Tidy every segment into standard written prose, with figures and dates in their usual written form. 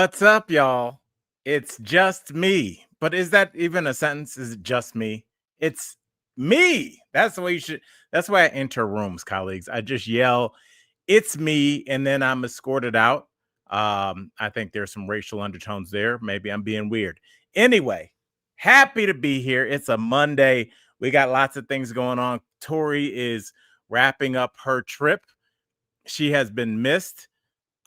What's up, y'all? It's just me. But is that even a sentence? Is it just me? It's me. That's the way you should. That's why I enter rooms, colleagues. I just yell, "It's me," and then I'm escorted out. I think there's some racial undertones there. Maybe I'm being weird. Anyway, happy to be here. It's a Monday. We got lots of things going on. Tori is wrapping up her trip. She has been missed.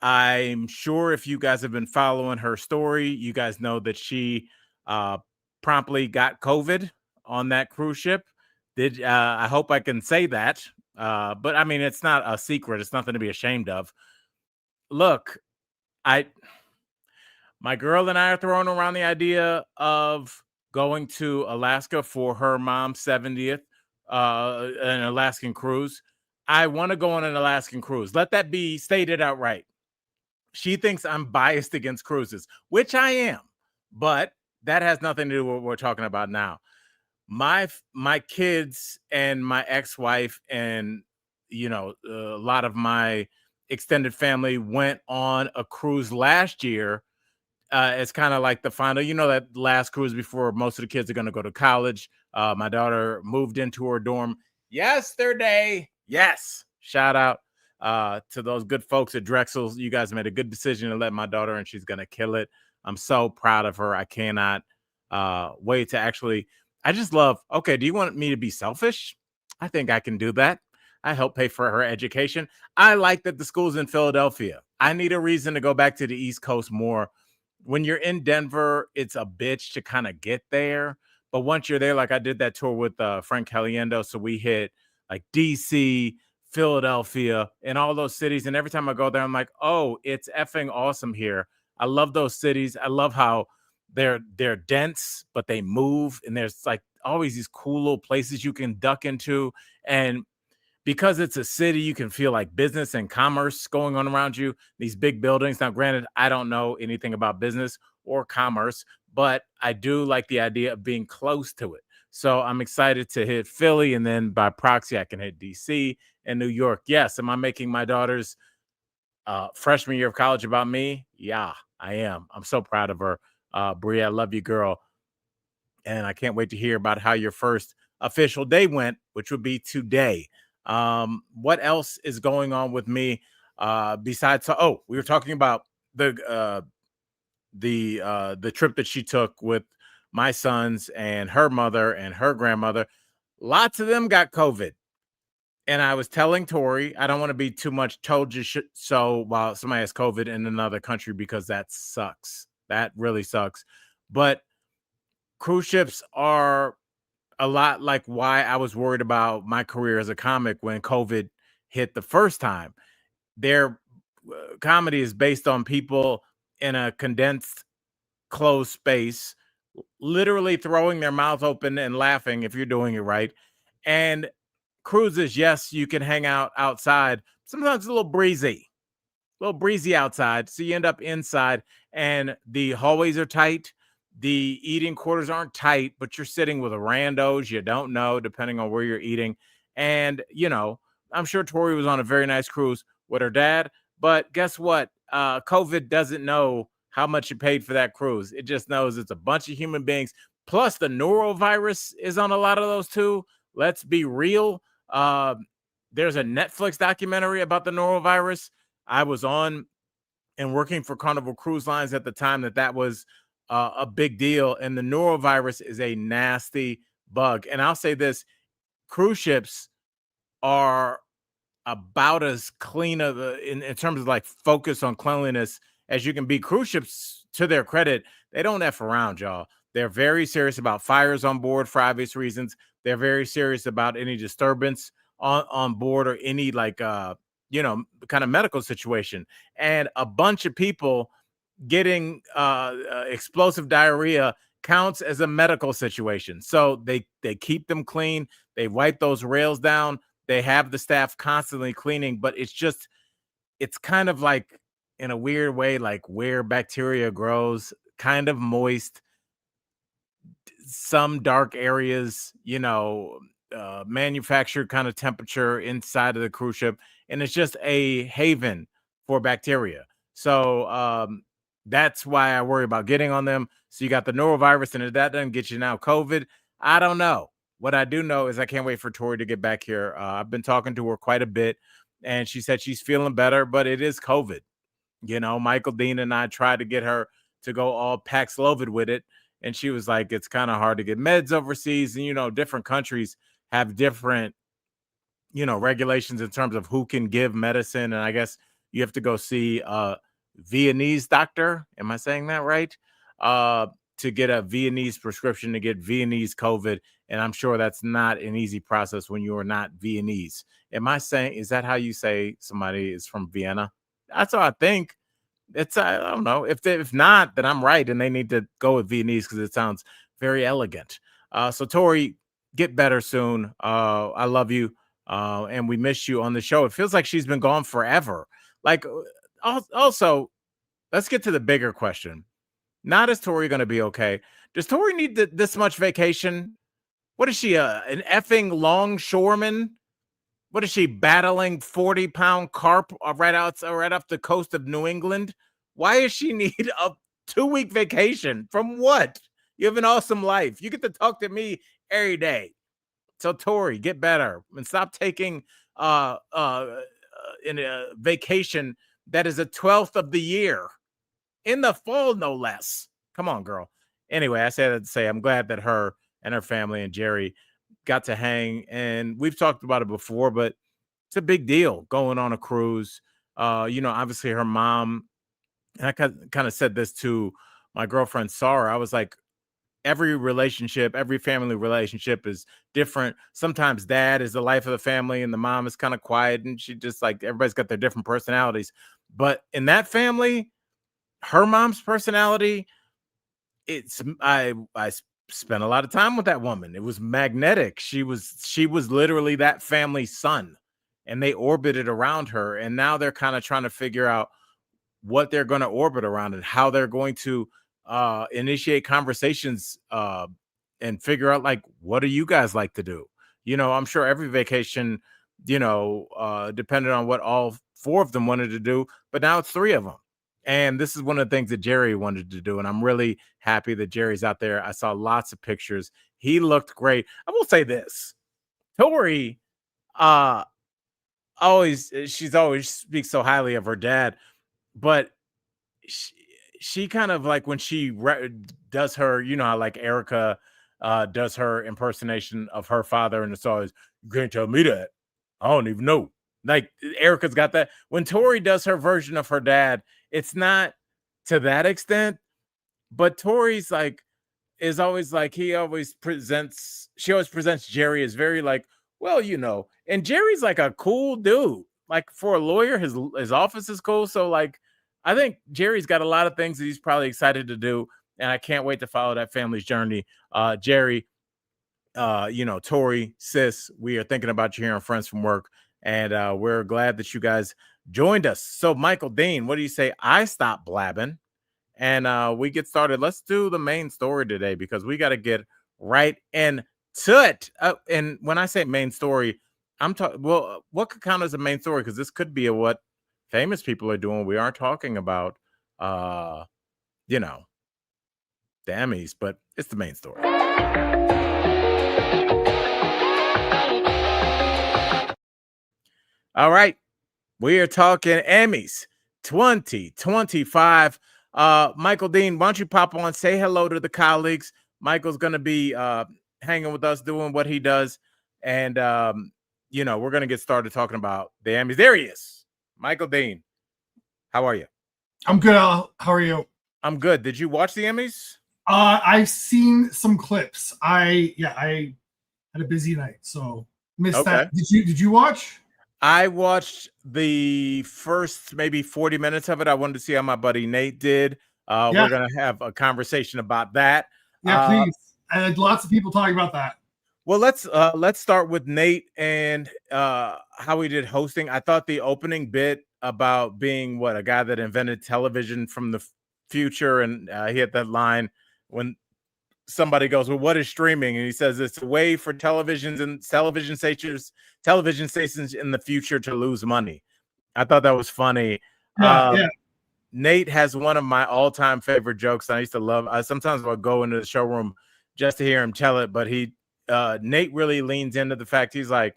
I'm sure if you guys have been following her story, you guys know that she uh, promptly got COVID on that cruise ship. Did I hope I can say that? But I mean, it's not a secret. It's nothing to be ashamed of. Look, I my girl and I are throwing around the idea of going to Alaska for her mom's 70th, an Alaskan cruise. I want to go on an Alaskan cruise. Let that be stated outright. She thinks I'm biased against cruises, which I am, but that has nothing to do with what we're talking about now. My kids and my ex-wife and a lot of my extended family went on a cruise last year. It's kind of like the final, that last cruise before most of the kids are going to go to college. My daughter moved into her dorm yesterday. Yes, shout out to those good folks at Drexel. You guys made a good decision to let my daughter in. She's going to kill it. I'm so proud of her. I cannot wait to actually. I just love. Okay, do you want me to be selfish? I think I can do that. I help pay for her education. I like that the school's in Philadelphia. I need a reason to go back to the East Coast more. When you're in Denver, it's a bitch to kind of get there. But once you're there, like I did that tour with Frank Caliendo, so we hit like DC, Philadelphia, and all those cities. And every time I go there, I'm like, oh, it's effing awesome here. I love those cities. I love how they're dense, but they move, and there's like always these cool little places you can duck into. And because it's a city, you can feel like business and commerce going on around you, these big buildings. Now, granted, I don't know anything about business or commerce, but I do like the idea of being close to it. So I'm excited to hit Philly, and then by proxy, I can hit DC and New York. Yes. Am I making my daughter's freshman year of college about me? Yeah, I am. I'm so proud of her. Bria, I love you, girl. And I can't wait to hear about how your first official day went, which would be today. What else is going on with me besides? Oh, we were talking about the trip that she took with my sons and her mother and her grandmother. Lots of them got COVID. And I was telling Tori, I don't want to be too much told you so while somebody has COVID in another country, because that sucks. That really sucks. But cruise ships are a lot like why I was worried about my career as a comic when COVID hit the first time. Their comedy is based on people in a condensed, closed space, literally throwing their mouth open and laughing if you're doing it right. And cruises, yes, you can hang out outside. Sometimes it's a little breezy outside. So you end up inside, and the hallways are tight. The eating quarters aren't tight, but you're sitting with a randos you don't know, depending on where you're eating. And, I'm sure Tori was on a very nice cruise with her dad. But guess what? COVID doesn't know how much you paid for that cruise. It just knows it's a bunch of human beings. Plus, the norovirus is on a lot of those too. Let's be real. There's a Netflix documentary about the norovirus. I was on and working for Carnival Cruise Lines at the time that was a big deal. And the norovirus is a nasty bug. And I'll say this: cruise ships are about as clean in terms of like focus on cleanliness as you can be. Cruise ships, to their credit, they don't F around, y'all. They're very serious about fires on board for obvious reasons. They're very serious about any disturbance on board, or any like kind of medical situation. And a bunch of people getting explosive diarrhea counts as a medical situation. So they keep them clean. They wipe those rails down. They have the staff constantly cleaning, but it's kind of like, in a weird way, like where bacteria grows, kind of moist, some dark areas, manufactured kind of temperature inside of the cruise ship. And it's just a haven for bacteria. So That's why I worry about getting on them. So you got the norovirus, and if that doesn't get you now COVID, I don't know. What I do know is I can't wait for Tori to get back here. I've been talking to her quite a bit, and she said she's feeling better, but it is COVID. You know, Michael Dean and I tried to get her to go all Paxlovid with it, and she was like, it's kind of hard to get meds overseas, and you know, different countries have different, you know, regulations in terms of who can give medicine, and I guess you have to go see a Viennese doctor. Am I saying that right? To get a Viennese prescription to get Viennese COVID, and I'm sure that's not an easy process when you are not Viennese. Am I saying, is that how you say somebody is from Vienna? That's what I think. It's I don't know if not, then I'm right, and they need to go with Viennese because it sounds very elegant. So Tori, get better soon. I love you, and we miss you on the show. It feels like she's been gone forever. Like, also, let's get to the bigger question. Not is Tori going to be okay? Does Tori need this much vacation? What is she, an effing longshoreman? What is she battling 40-pound carp right off the coast of New England? Why does she need a 2-week vacation? From what? You have an awesome life. You get to talk to me every day. So Tori, get better and stop taking in a vacation that is a 12th of the year in the fall, no less. Come on, girl. Anyway, I said that to say I'm glad that her and her family and Jerry got to hang, and we've talked about it before, but it's a big deal going on a cruise. You know, obviously her mom, and I kind of said this to my girlfriend Sarah. I was like, every relationship, every family relationship is different. Sometimes dad is the life of the family and the mom is kind of quiet, and she just like, everybody's got their different personalities. But in that family, her mom's personality, I spent a lot of time with that woman. It was magnetic. She was literally that family's son, and they orbited around her. And now they're kind of trying to figure out what they're going to orbit around and how they're going to initiate conversations and figure out, like, what do you guys like to do? You know, I'm sure every vacation, you know, depended on what all 4 of them wanted to do, but now it's 3 of them. And this is one of the things that Jerry wanted to do. And I'm really happy that Jerry's out there. I saw lots of pictures. He looked great. I will say this. Tori, she's always speaks so highly of her dad, but she kind of like when she does her, you know, how like Erica does her impersonation of her father, and it's always, you can't tell me that. I don't even know. Like Erica's got that. When Tori does her version of her dad, it's not to that extent, but Tori's like is always like she always presents Jerry as very like, well, you know, and Jerry's like a cool dude. Like for a lawyer, his office is cool. So like I think Jerry's got a lot of things that he's probably excited to do, and I can't wait to follow that family's journey. Jerry, you know, Tori, sis, we are thinking about you here on Friends from Work, and we're glad that you guys joined us. So, Michael Dean, what do you say? I stop blabbing, and we get started. Let's do the main story today because we got to get right into it. And when I say main story, I'm talking. Well, what could count as a main story? Because this could be what famous people are doing. We aren't talking about, you know, the Emmys, but it's the main story. All right. We are talking Emmys 2025. Michael Dean, why don't you pop on, say hello to the colleagues. Michael's going to be hanging with us, doing what he does. And, you know, we're going to get started talking about the Emmys. There he is. Michael Dean. How are you? I'm good, Al. How are you? I'm good. Did you watch the Emmys? I've seen some clips. I had a busy night, so missed that. Did you watch? I watched the first maybe 40 minutes of it. I wanted to see how my buddy Nate did. We're going to have a conversation about that. Yeah, please. I had lots of people talking about that. Well, let's start with Nate and how he did hosting. I thought the opening bit about being a guy that invented television from the future, and he had that line when somebody goes, well, what is streaming? And he says it's a way for television stations in the future to lose money. I thought that was funny. Yeah. Nate has one of my all-time favorite jokes. I used to love. I sometimes will go into the showroom just to hear him tell it, but Nate really leans into the fact he's like,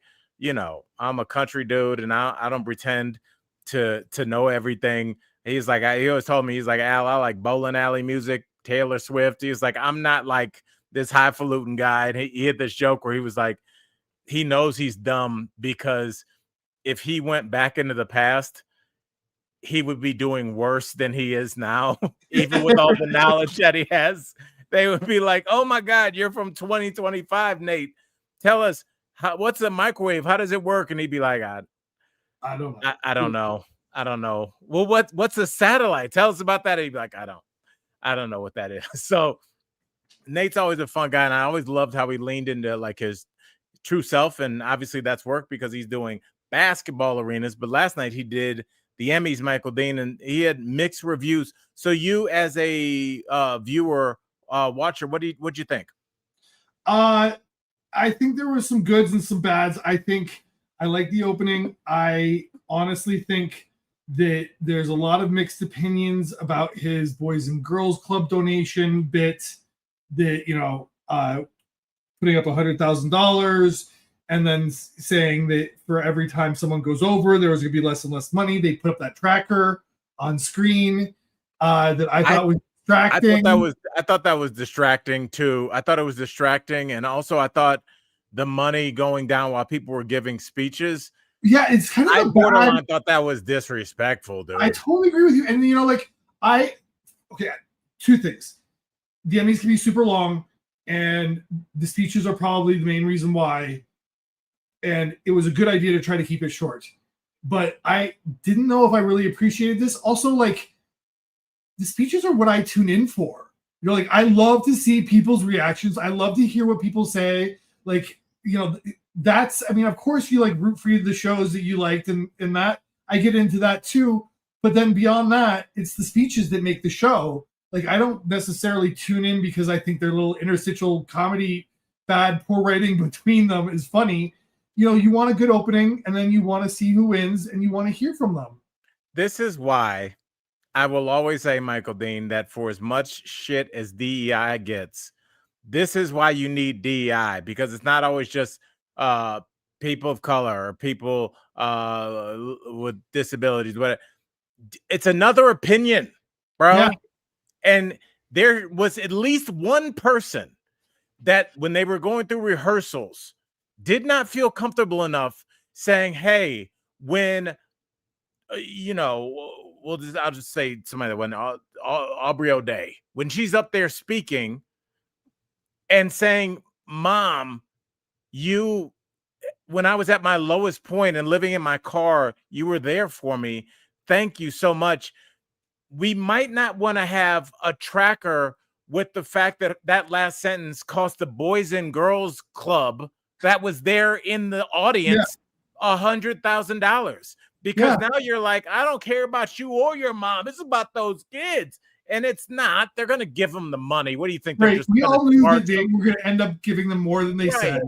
I'm a country dude, and I don't pretend to know everything. He's like, he always told me, he's like, Al, I like bowling alley music, Taylor Swift. He was like, I'm not like this highfalutin guy. And he hit this joke where he was like, he knows he's dumb because if he went back into the past, he would be doing worse than he is now, even with all the knowledge that he has. They would be like, oh my God, you're from 2025, Nate. Tell us, what's a microwave? How does it work? And he'd be like, I don't know. I don't know. I don't know. Well, what's a satellite? Tell us about that. And he'd be like, I don't know what that is. So Nate's always a fun guy. And I always loved how he leaned into like his true self. And obviously that's work because he's doing basketball arenas. But last night he did the Emmys, Michael Dean, and he had mixed reviews. So you as a viewer, watcher, what'd you think? I think there were some goods and some bads. I think I like the opening. I honestly think that there's a lot of mixed opinions about his Boys and Girls Club donation bit, that, putting up $100,000 and then saying that for every time someone goes over, there was going to be less and less money. They put up that tracker on screen that I thought was distracting. I thought that was distracting too. I thought it was distracting, and also I thought the money going down while people were giving speeches. Yeah, it's kind of. I borderline thought that was disrespectful, dude. I totally agree with you, and two things. The Emmys can be super long, and the speeches are probably the main reason why. And it was a good idea to try to keep it short. But I didn't know if I really appreciated this. Also, like, the speeches are what I tune in for. I love to see people's reactions. I love to hear what people say. Like, of course you like root for the shows that you liked and that. I get into that too. But then beyond that, it's the speeches that make the show. Like, I don't necessarily tune in because I think their little interstitial comedy, poor writing between them is funny. You want a good opening, and then you want to see who wins, and you want to hear from them. This is why I will always say, Michael Dean, that for as much shit as DEI gets, this is why you need DEI, because it's not always just people of color or people with disabilities. But it's another opinion, bro. Yeah. And there was at least one person that when they were going through rehearsals did not feel comfortable enough saying, hey, when, I'll just say somebody that went, Aubrey O'Day, when she's up there speaking and saying, Mom, when I was at my lowest point and living in my car, you were there for me. Thank you so much. We might not want to have a tracker with the fact that that last sentence cost the Boys and Girls Club that was there in the audience $100,000, because now you're like, I don't care about you or your mom. It's about those kids. And it's not. They're going to give them the money. What do you think? Right. We all knew that they were going to end up giving them more than they said.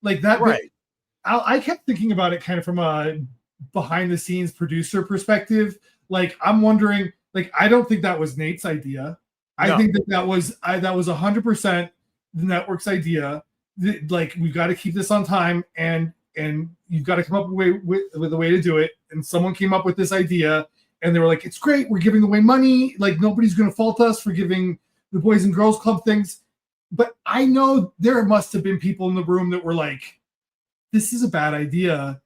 Like that. Right. I kept thinking about it kind of from a behind the scenes producer perspective. Like, I'm wondering, like, I don't think that was Nate's idea. I think that was 100% the network's idea. Like, we've got to keep this on time, and you've got to come up with a way to do it. And someone came up with this idea, and they were like, it's great, we're giving away money, like nobody's going to fault us for giving the Boys and Girls Club things. But I know there must have been people in the room that were like, this is a bad idea,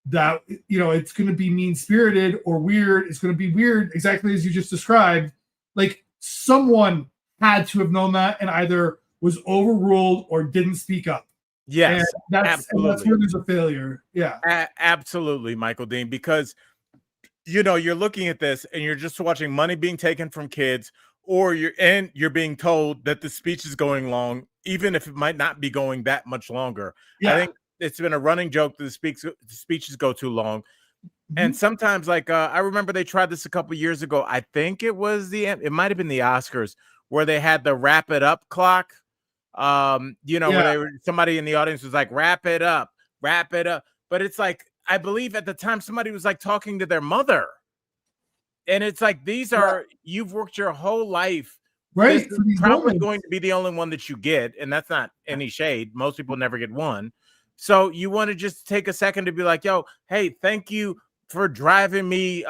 that it's going to be mean-spirited or weird. It's going to be weird, exactly as you just described. Like, someone had to have known that and either was overruled or didn't speak up. Yes, that's where there's a failure. Yeah, absolutely, Michael Dean, because you're looking at this and you're just watching money being taken from kids, or you're being told that the speech is going long, even if it might not be going that much longer. I think it's been a running joke that the speeches go too long. And sometimes, like, I remember they tried this a couple years ago. I think it might have been the Oscars, where they had the wrap it up clock. Where somebody in the audience was like, wrap it up. But it's like, I believe at the time somebody was like talking to their mother. And it's like, these are, you've worked your whole life. Right. This is probably going to be the only one that you get. And that's not any shade. Most people never get one. So you want to just take a second to be like, yo, hey, thank you for driving me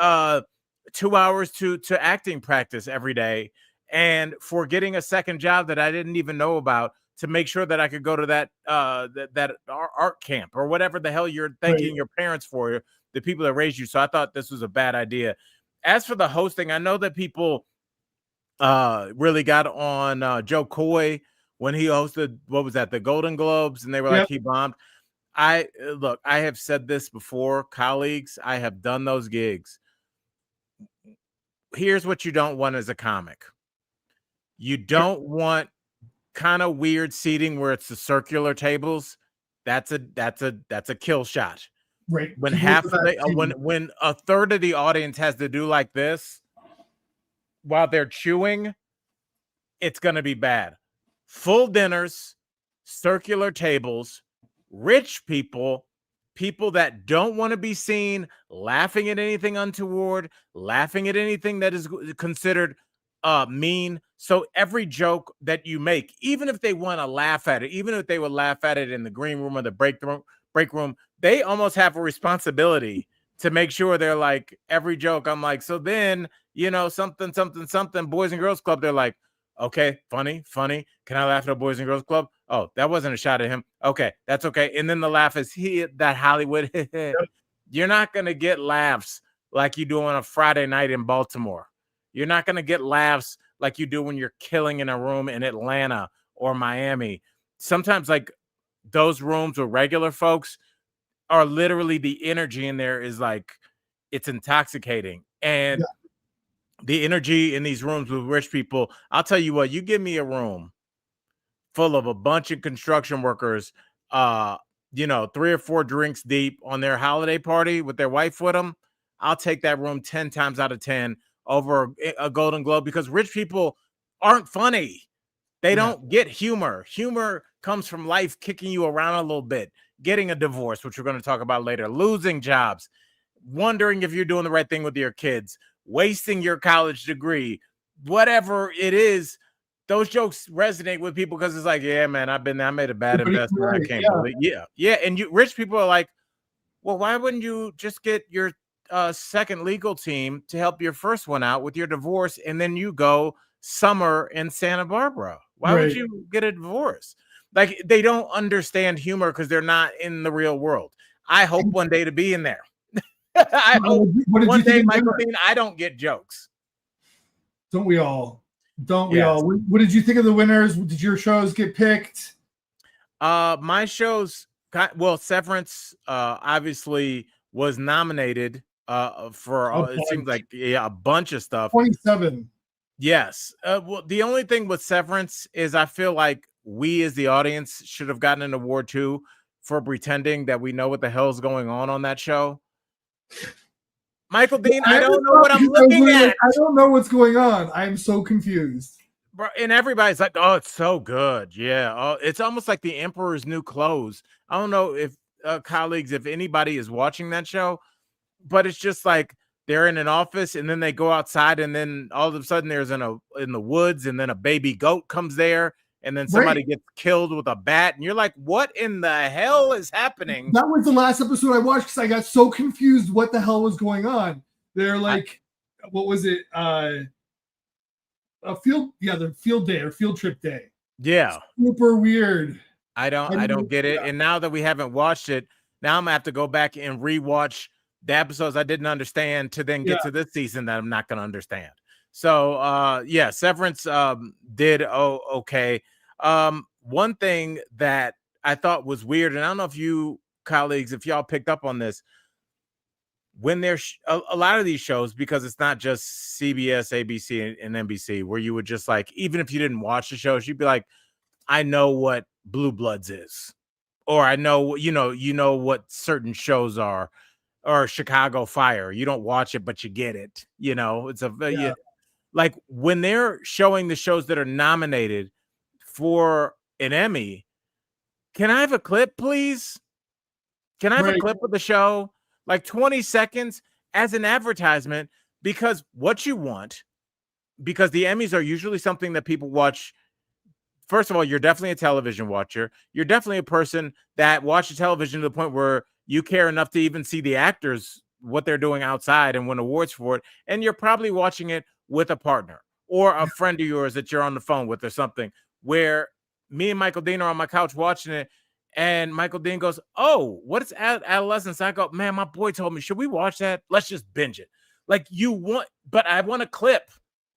2 hours to acting practice every day, and for getting a second job that I didn't even know about to make sure that I could go to that that art camp or whatever the hell you're thanking your parents for, the people that raised you. So I thought this was a bad idea. As for the hosting, I know that people really got on Joe Coy when he hosted, what was that, the Golden Globes, and they were like, he bombed. I have said this before, colleagues, I have done those gigs. Here's what you don't want as a comic. You don't want kind of weird seating where it's the circular tables. That's a kill shot. Right. When when a third of the audience has to do like this while they're chewing, it's going to be bad. Full dinners, circular tables, rich people, people that don't want to be seen laughing at anything untoward, laughing at anything that is considered mean. So every joke that you make, even if they want to laugh at it, even if they would laugh at it in the green room or the break room, they almost have a responsibility to make sure they're like, every joke, I'm like, so then, something, Boys and Girls Club, they're like, okay, funny. Can I laugh at a Boys and Girls Club? Oh, that wasn't a shot at him. Okay, that's okay. And then the laugh is that Hollywood. You're not going to get laughs like you do on a Friday night in Baltimore. You're not going to get laughs like you do when you're killing in a room in Atlanta or Miami. Sometimes like those rooms with regular folks are literally, the energy in there is like, it's intoxicating. And the energy in these rooms with rich people, I'll tell you what, you give me a room full of a bunch of construction workers, 3 or 4 drinks deep on their holiday party with their wife with them, I'll take that room 10 times out of 10 over a Golden Globe, because rich people aren't funny. They don't get humor. Humor comes from life kicking you around a little bit, getting a divorce, which we're going to talk about later, losing jobs, wondering if you're doing the right thing with your kids, wasting your college degree, whatever it is. Those jokes resonate with people because it's like, yeah, man, I made a bad investment. I can't believe, And you rich people are like, well, why wouldn't you just get your second legal team to help your first one out with your divorce, and then you go summer in Santa Barbara? Why would you get a divorce? Like, they don't understand humor because they're not in the real world. I hope one day to be in there. I hope one day, Michael Dean, I don't get jokes. Don't we all? Don't we all? What did you think of the winners? Did your shows get picked? My shows Severance obviously was nominated for it seems like a bunch of stuff. 27. Yes. Well, the only thing with Severance is I feel like we as the audience should have gotten an award too for pretending that we know what the hell's going on that show. Michael Dean, I don't know what I'm looking at. I don't know what's going on. I'm so confused. Bro, and everybody's like, oh, it's so good. Yeah. Oh, it's almost like the Emperor's New Clothes. I don't know if colleagues, if anybody is watching that show, but it's just like they're in an office and then they go outside and then all of a sudden there's in the woods and then a baby goat comes there and then somebody gets killed with a bat and you're like, what in the hell is happening? That was the last episode I watched because I got so confused what the hell was going on. They're like, what was it? The field day or field trip day. Yeah. Super weird. I don't get it. And now that we haven't watched it, now I'm gonna have to go back and rewatch the episodes I didn't understand to then get to this season that I'm not gonna understand. So Severance did okay. One thing that I thought was weird, and I don't know if you colleagues, if y'all picked up on this, when there's a lot of these shows, because it's not just CBS, ABC, and NBC, where you would just like, even if you didn't watch the shows, you'd be like, I know what Blue Bloods is, or I know, you know what certain shows are, or Chicago Fire. You don't watch it, but you get it. It's like when they're showing the shows that are nominated for an Emmy. Can I have a clip, please? Can I have a clip of the show? Like 20 seconds as an advertisement because what you want, because the Emmys are usually something that people watch. First of all, you're definitely a television watcher. You're definitely a person that watches television to the point where you care enough to even see the actors, what they're doing outside and win awards for it. And you're probably watching it with a partner or a friend of yours that you're on the phone with or something, where me and Michael Dean are on my couch watching it. And Michael Dean goes, "Oh, what is Adolescence?" I go, "Man, my boy told me, should we watch that? Let's just binge it." Like you want, but I want a clip.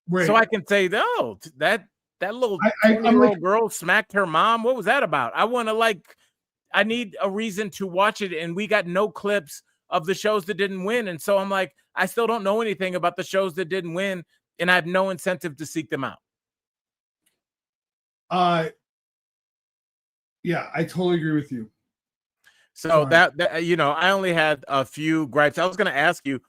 Right. So I can say, "Oh, that little 20-year-old girl smacked her mom. What was that about?" I want to I need a reason to watch it. And we got no clips of the shows that didn't win. And so I'm like, I still don't know anything about the shows that didn't win. And I have no incentive to seek them out. Yeah, I totally agree with you. So that I only had a few gripes. I was going to ask you,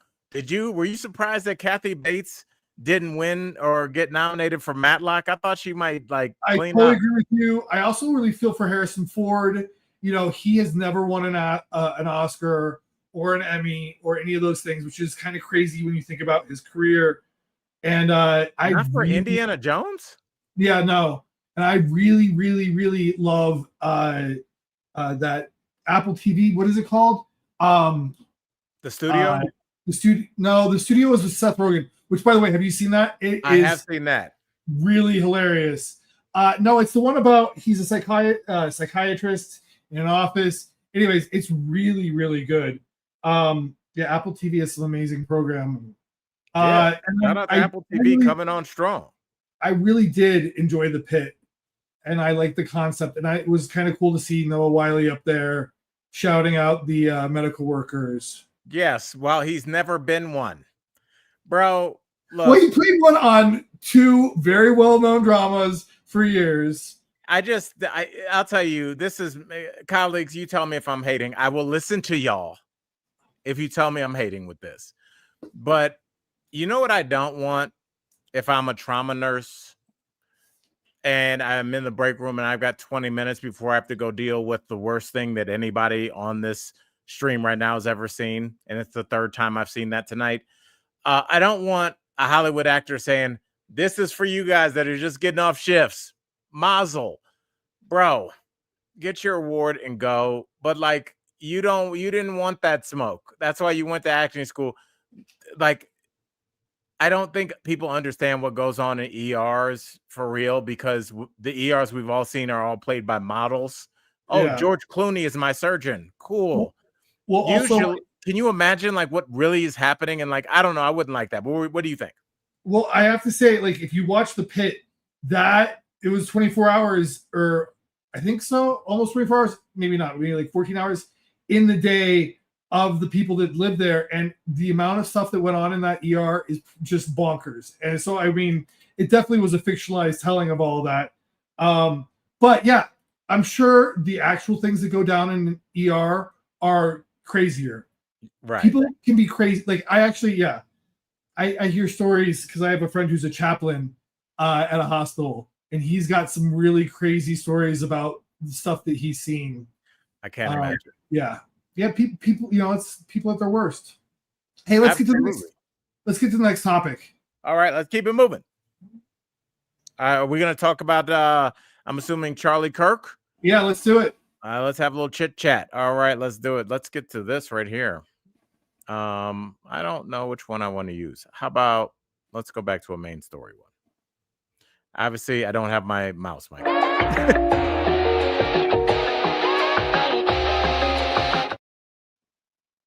were you surprised that Kathy Bates didn't win or get nominated for Matlock? I thought she might I totally agree with you. I also really feel for Harrison Ford. He has never won an Oscar or an Emmy or any of those things, which is kind of crazy when you think about his career. And not for Indiana Jones. Yeah, no. And I really, really, really love that Apple TV. What is it called? The Studio. The studio. No, The Studio is with Seth Rogen. Which, by the way, have you seen that? I have seen that. Really hilarious. No, it's the one about he's a psychiatrist in an office. Anyways, it's really, really good. Yeah, Apple TV is an amazing program. Shout out to Apple TV coming on strong. I really did enjoy The Pit, and I like the concept. And it was kind of cool to see Noah Wyle up there shouting out the medical workers. Yes, well, he's never been one. Bro, look. Well, he played one on 2 very well-known dramas for years. I'll tell you, this is, colleagues, you tell me if I'm hating. I will listen to y'all if you tell me I'm hating with this. But you know what I don't want if I'm a trauma nurse and I'm in the break room and I've got 20 minutes before I have to go deal with the worst thing that anybody on this stream right now has ever seen. And it's the 3rd time I've seen that tonight. I don't want a Hollywood actor saying, "This is for you guys that are just getting off shifts. Mazel." Bro, get your award and go. But you didn't want that smoke. That's why you went to acting school. I don't think people understand what goes on in ERs for real, because the ERs we've all seen are all played by models. Oh, yeah. George Clooney is my surgeon. Cool. Well, usually, also, can you imagine what really is happening? And I don't know, I wouldn't like that. But what do you think? Well, I have to say, if you watch The Pit, that it was 24 hours, or I think so, almost 24 hours, maybe not, maybe 14 hours in the day of the people that live there, and the amount of stuff that went on in that ER is just bonkers. And so, I mean, it definitely was a fictionalized telling of all of that. But yeah, I'm sure the actual things that go down in an ER are crazier. Right. People can be crazy. I hear stories because I have a friend who's a chaplain at a hospital, and he's got some really crazy stories about the stuff that he's seen. I can't imagine. Yeah. People, it's people at their worst. Hey, let's get to the next topic. All right, let's keep it moving. Are we going to talk about? I'm assuming Charlie Kirk. Yeah, let's do it. Let's have a little chit chat. All right, let's do it. Let's get to this right here. I don't know which one I want to use. How about let's go back to a main story one. Obviously, I don't have my mouse mic.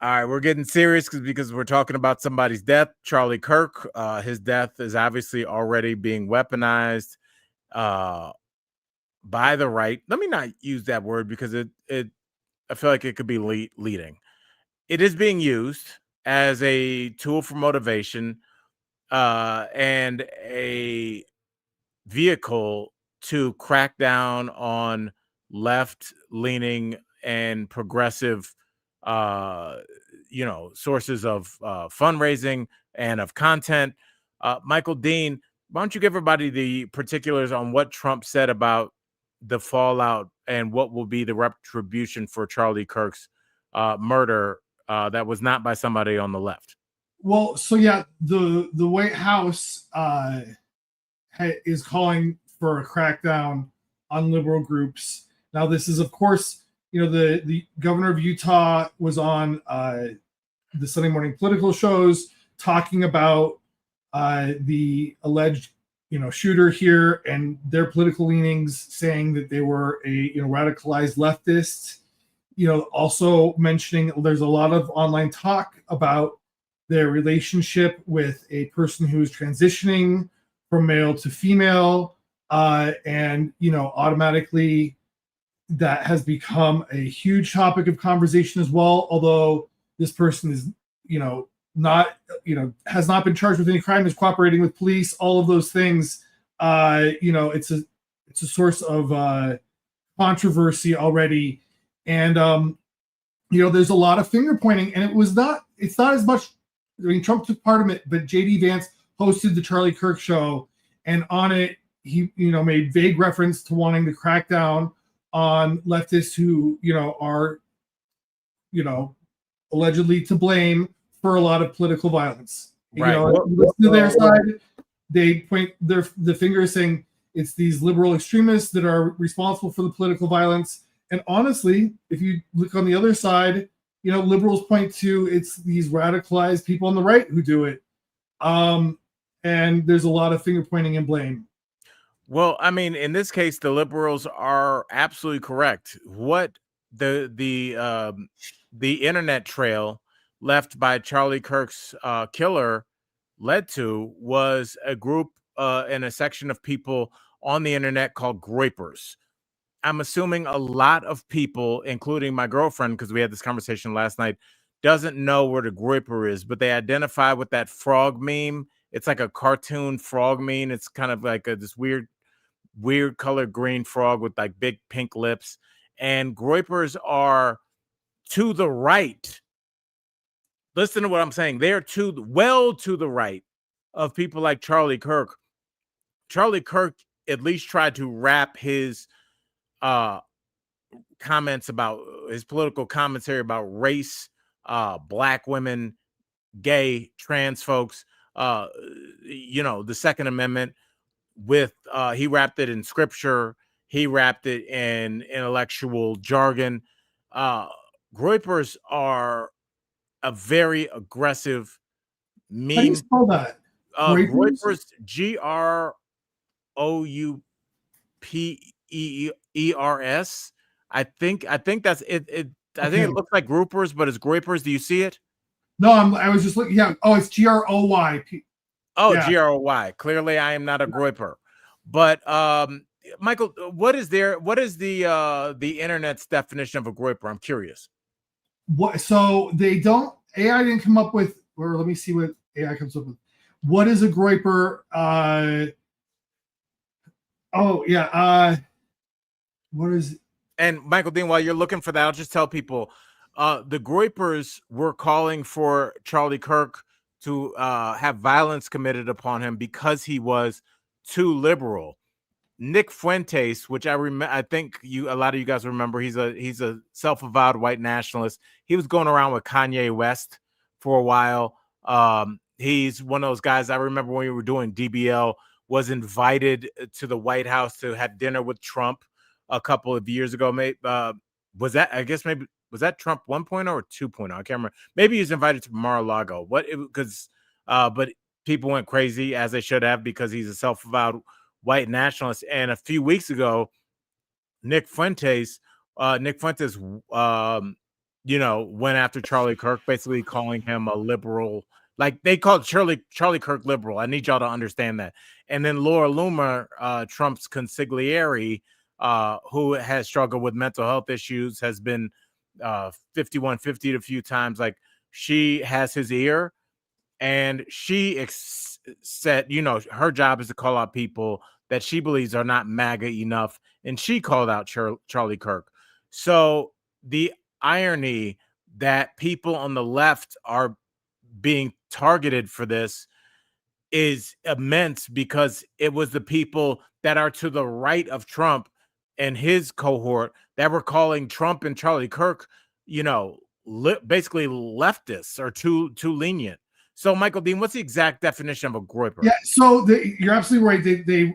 All right, we're getting serious because we're talking about somebody's death. Charlie Kirk. His death is obviously already being weaponized by the right. Let me not use that word because I feel like it could be leading. It is being used as a tool for motivation and a vehicle to crack down on left-leaning and progressive sources of fundraising and of content. Michael Dean, why don't you give everybody the particulars on what Trump said about the fallout and what will be the retribution for Charlie Kirk's murder that was not by somebody on the left? Well, so yeah, the White House is calling for a crackdown on liberal groups. Now, this is, of course, the governor of Utah was on the Sunday morning political shows talking about the alleged shooter here and their political leanings, saying that they were a radicalized leftist. Also mentioning there's a lot of online talk about their relationship with a person who is transitioning from male to female, and automatically that has become a huge topic of conversation as well. Although this person is not has not been charged with any crime, is cooperating with police, all of those things. It's a source of controversy already, and there's a lot of finger pointing, and it's not as much. I mean, Trump took part of it, but JD Vance hosted the Charlie Kirk show, and on it he made vague reference to wanting to crack down on leftists who are allegedly to blame for a lot of political violence. Right. Listen to their side, they point the finger saying it's these liberal extremists that are responsible for the political violence. And honestly, if you look on the other side, liberals point to it's these radicalized people on the right who do it. And there's a lot of finger pointing and blame. Well, I mean, in this case, the liberals are absolutely correct. What the internet trail left by Charlie Kirk's killer led to was a group and a section of people on the internet called groypers. I'm assuming a lot of people, including my girlfriend, because we had this conversation last night, doesn't know where the groyper is, but they identify with that frog meme. It's like a cartoon frog meme. It's kind of like this weird colored green frog with like big pink lips. And groypers are to the right. Listen to what I'm saying. They're to the right of people like Charlie Kirk. Charlie Kirk at least tried to wrap his comments about his political commentary about race, black women, gay, trans folks, the Second Amendment with he wrapped it in scripture, he wrapped it in intellectual jargon. Groypers are a very aggressive meme. How do you spell that? Groypers, GROUPERS. I think that's it. I think it looks like groupers, but it's groypers. Do you see it? No, I was just looking. Yeah. Oh, it's GROY. Oh, yeah. GROY. Clearly, I am not a groyper. But Michael, what is the internet's definition of a groyper? I'm curious. What? So they don't. AI didn't come up with. Or let me see what AI comes up with. What is a groyper? Oh yeah. What is? And Michael Dean, while you're looking for that, I'll just tell people the groypers were calling for Charlie Kirk to have violence committed upon him because he was too liberal. Nick Fuentes, which I think a lot of you guys remember, he's a self-avowed white nationalist. He was going around with Kanye West for a while. He's one of those guys. I remember when we were doing DBL, was invited to the White House to have dinner with Trump a couple of years ago. Was that Trump 1.0 or 2.0? I can't remember. Maybe he was invited to Mar-a-Lago. But people went crazy, as they should have, because he's a self-avowed white nationalist. And a few weeks ago, Nick Fuentes, went after Charlie Kirk, basically calling him a liberal. Like they called Charlie Kirk liberal. I need y'all to understand that. And then Laura Loomer, Trump's consigliere, who has struggled with mental health issues, has been 5150'd a few times. Like she has his ear, and she said, her job is to call out people that she believes are not MAGA enough, and she called out Charlie Kirk. So the irony that people on the left are being targeted for this is immense, because it was the people that are to the right of Trump and his cohort that were calling Trump and Charlie Kirk, basically leftists or too lenient. So, Michael Dean, what's the exact definition of a groyper? Yeah, so you're absolutely right. They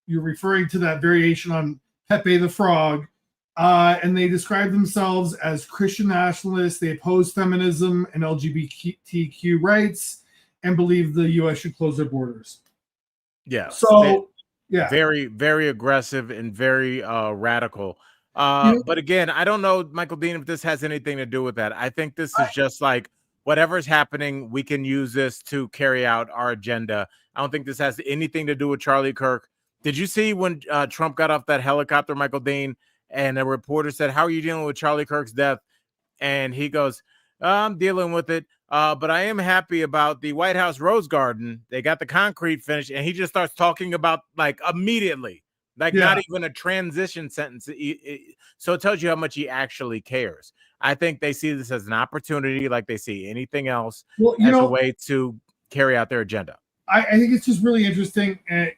you're referring to that variation on Pepe the Frog, and they describe themselves as Christian nationalists. They oppose feminism and LGBTQ rights, and believe the U.S. should close their borders. Yeah. So, yeah, very, very aggressive and very radical. But again, I don't know, Michael Dean, if this has anything to do with that. I think this is just like whatever's happening, we can use this to carry out our agenda. I don't think this has anything to do with Charlie Kirk. Did you see when Trump got off that helicopter, Michael Dean, and a reporter said, "How are you dealing with Charlie Kirk's death?" And he goes, "I'm dealing with it, but I am happy about the White House Rose Garden. They got the concrete finished," and he just starts talking about like immediately, like not even a transition sentence. So it tells you how much he actually cares. I think they see this as an opportunity, like they see anything else, as a way to carry out their agenda. I think it's just really interesting. And,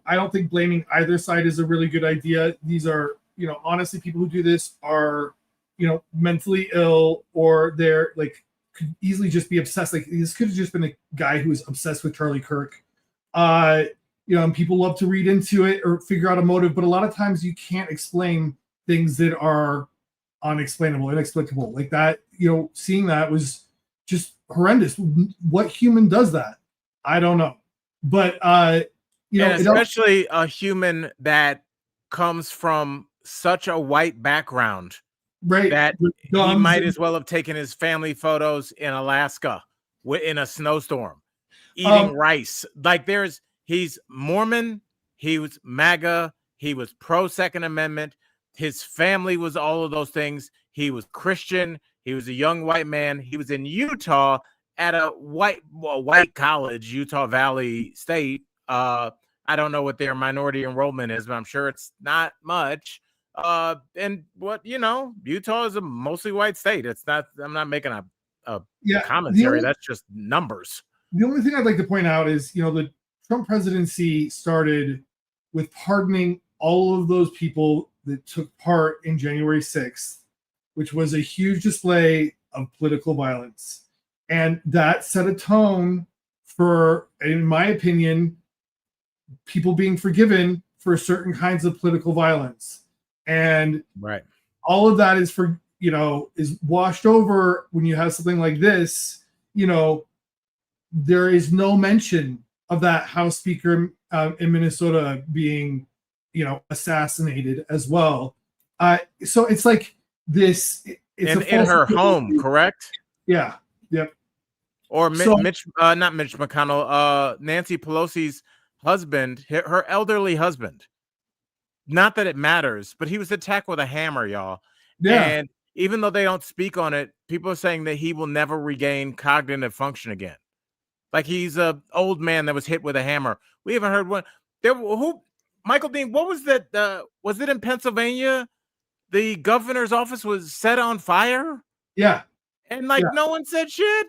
I don't think blaming either side is a really good idea. These are, honestly, people who do this are, mentally ill, or they're like, could easily just be obsessed. Like, this could have just been a guy who was obsessed with Charlie Kirk. And people love to read into it or figure out a motive, but a lot of times you can't explain things that are unexplainable, inexplicable. Like that, seeing that was just horrendous. What human does that? I don't know. But and especially a human that comes from such a white background, right? That he might as well have taken his family photos in Alaska in a snowstorm, eating rice. Like he's Mormon, he was MAGA, he was pro Second Amendment, his family was all of those things. He was Christian, he was a young white man, he was in Utah at a white college, Utah Valley State. I don't know what their minority enrollment is, but I'm sure it's not much. And what Utah is a mostly white state. It's not. I'm not making a commentary. That's just numbers. The only thing I'd like to point out is the Trump presidency started with pardoning all of those people that took part in January 6th, which was a huge display of political violence. And that set a tone for, in my opinion, people being forgiven for certain kinds of political violence. And all of that is is washed over when you have something like this. There is no mention of that House Speaker in Minnesota being, assassinated as well. So it's like this. It's in her home, correct? Yeah. Yep. Or not Mitch McConnell, Nancy Pelosi's husband, her elderly husband. Not that it matters, but he was attacked with a hammer, y'all. Yeah. And even though they don't speak on it, people are saying that he will never regain cognitive function again. Like he's an old man that was hit with a hammer. We haven't heard one. Michael Dean, what was that? Was it in Pennsylvania? The governor's office was set on fire? Yeah. And no one said shit?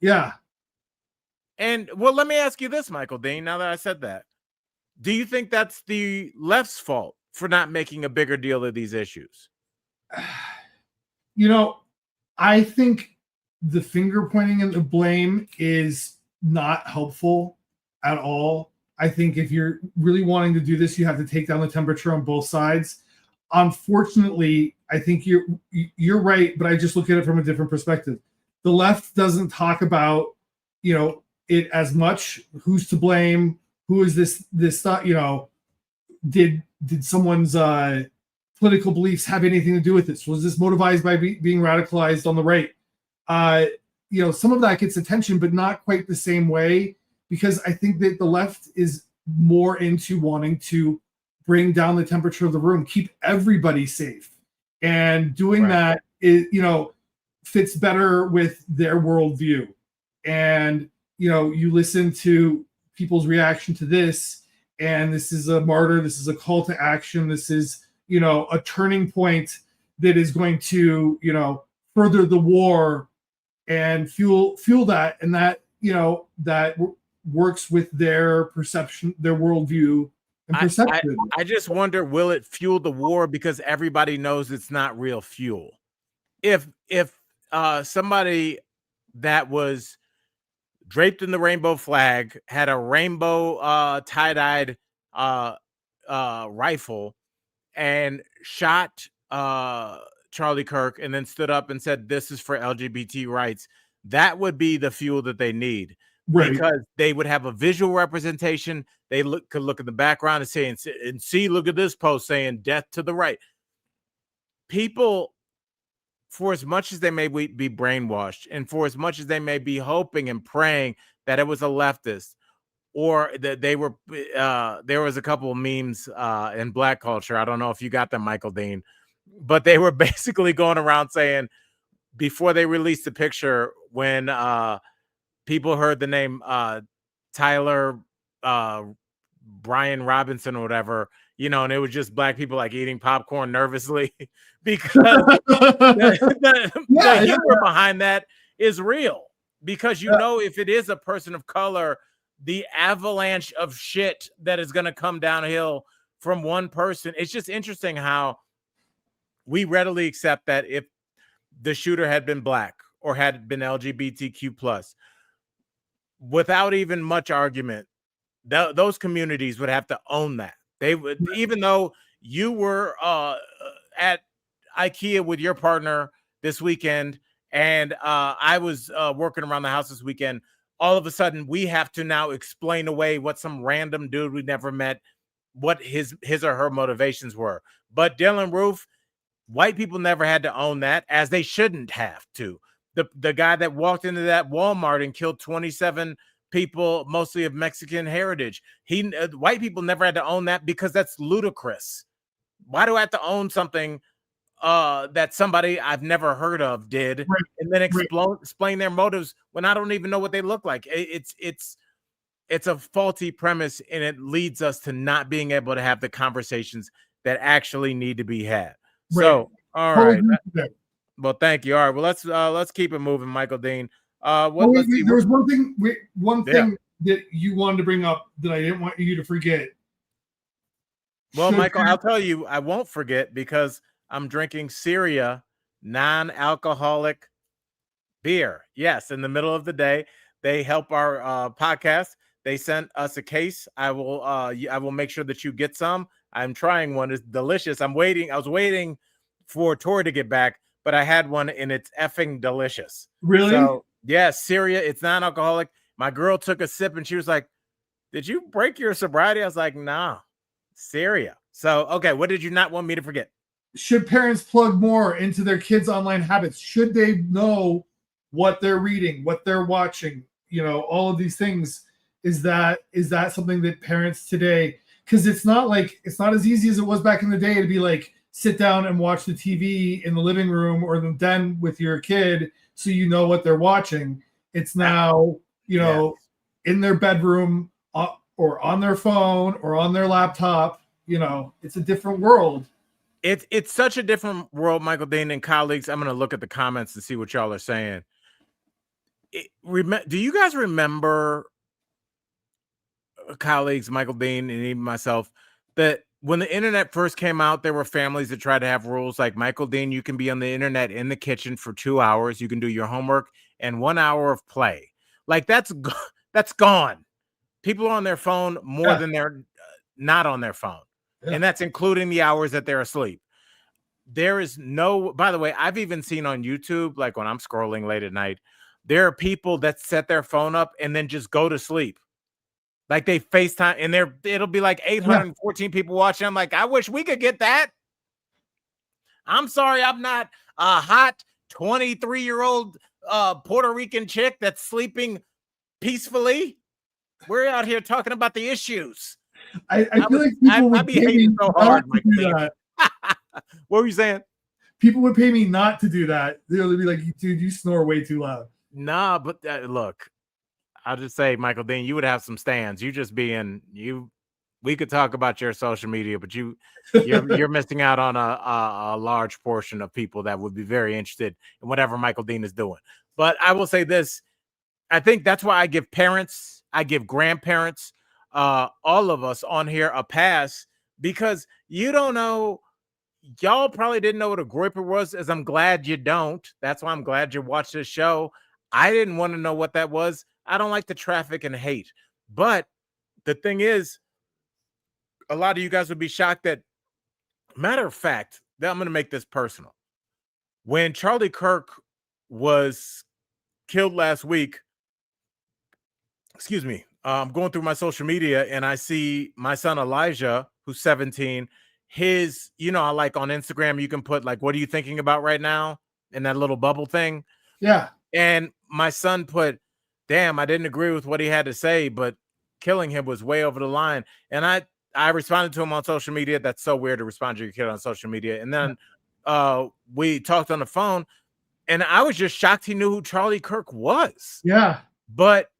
Yeah. And let me ask you this, Michael Dean, now that I said that. Do you think that's the left's fault for not making a bigger deal of these issues? I think the finger pointing and the blame is not helpful at all. I think if you're really wanting to do this, you have to take down the temperature on both sides. Unfortunately, I think you're right, but I just look at it from a different perspective. The left doesn't talk about, it as much. Who's to blame? Who is this thought? Did someone's political beliefs have anything to do with this? Was this motivated by being radicalized on the right? Some of that gets attention, but not quite the same way, because I think that the left is more into wanting to bring down the temperature of the room, keep everybody safe, and doing that is, fits better with their worldview. And you listen to people's reaction to this, and this is a martyr, this is a call to action, this is a turning point that is going to further the war and fuel that, and that that works with their perception, their worldview and perception. I just wonder, will it fuel the war because everybody knows it's not real fuel? If somebody that was draped in the rainbow flag, had a rainbow tie-dyed rifle, and shot Charlie Kirk, and then stood up and said, "This is for LGBT rights," that would be the fuel that they need, because they would have a visual representation. They could look at the background and say, and see, look at this post saying "death to the right." People, for as much as they may be brainwashed, and for as much as they may be hoping and praying that it was a leftist, or that they were, there was a couple of memes in Black culture. I don't know if you got them, Michael Dean, but they were basically going around saying, before they released the picture, when people heard the name Tyler Brian Robinson or whatever, and it was just black people like eating popcorn nervously because the humor behind that is real. Because if it is a person of color, the avalanche of shit that is going to come downhill from one person. It's just interesting how we readily accept that if the shooter had been black or had been LGBTQ+, without even much argument, those communities would have to own that. They would, even though you were at IKEA with your partner this weekend, and I was working around the house this weekend, all of a sudden we have to now explain away what some random dude we never met, what his or her motivations were. But Dylan Roof, white people never had to own that, as they shouldn't have to. The guy that walked into that Walmart and killed 27 people, mostly of Mexican heritage, white people never had to own that, because that's ludicrous. Why do I have to own something that somebody I've never heard of did, and then explain their motives when I don't even know what they look like? It's a faulty premise, and it leads us to not being able to have the conversations that actually need to be had. So, all right. Well, thank you. All right. Well, let's keep it moving, Michael Dean. There was one thing that you wanted to bring up that I didn't want you to forget. Well, Michael, I'll tell you, I won't forget, because I'm drinking Syria non-alcoholic beer. Yes, in the middle of the day. They help our podcast. They sent us a case. I will make sure that you get some. I'm trying one. It's delicious. I was waiting for Tori to get back, but I had one, and it's effing delicious. Really? So, yeah, Syria. It's non-alcoholic. My girl took a sip, and she was like, "Did you break your sobriety?" I was like, "Nah, Syria." So, okay, what did you not want me to forget? Should parents plug more into their kids' online habits? Should they know what they're reading, what they're watching? All of these things. Is that something that parents today? Because it's not as easy as it was back in the day to be like, sit down and watch the TV in the living room or the den with your kid, so you know what they're watching. It's now, in their bedroom or on their phone or on their laptop. It's a different world. It's such a different world, Michael Dean and colleagues. I'm going to look at the comments and see what y'all are saying. Do you guys remember, colleagues, Michael Dean and even myself, that when the internet first came out, there were families that tried to have rules like, Michael Dean, you can be on the internet in the kitchen for 2 hours. You can do your homework and 1 hour of play. Like, that's gone. People are on their phone more than they're not on their phone. Yeah. And that's including the hours that they're asleep. There is by the way, I've even seen on YouTube, like when I'm scrolling late at night, there are people that set their phone up and then just go to sleep. Like, they FaceTime, and it'll be like 814 people watching. I'm like, I wish we could get that. I'm sorry, I'm not a hot 23-year-old Puerto Rican chick that's sleeping peacefully. We're out here talking about the issues. I feel like people would pay me so hard to do that. What were you saying? People would pay me not to do that. They'll be like, dude, you snore way too loud. Nah, but look, I'll just say, Michael Dean, you would have some stands. You just being you. We could talk about your social media, but you're missing out on a large portion of people that would be very interested in whatever Michael Dean is doing. But I will say this: I think that's why I give parents, I give grandparents, all of us on here a pass, because you don't know. Y'all probably didn't know what a groiper was, as I'm glad you don't. That's why I'm glad you watched this show. I didn't want to know what that was. I don't like the traffic and hate. But the thing is, a lot of you guys would be shocked that, matter of fact, that I'm going to make this personal. When Charlie Kirk was killed last week, excuse me, I'm going through my social media and I see my son Elijah, who's 17. His, I like on Instagram, you can put like, what are you thinking about right now? In that little bubble thing. Yeah. And my son put, damn, I didn't agree with what he had to say, but killing him was way over the line. And I responded to him on social media. That's so weird to respond to your kid on social media. And then we talked on the phone, and I was just shocked he knew who Charlie Kirk was. Yeah. But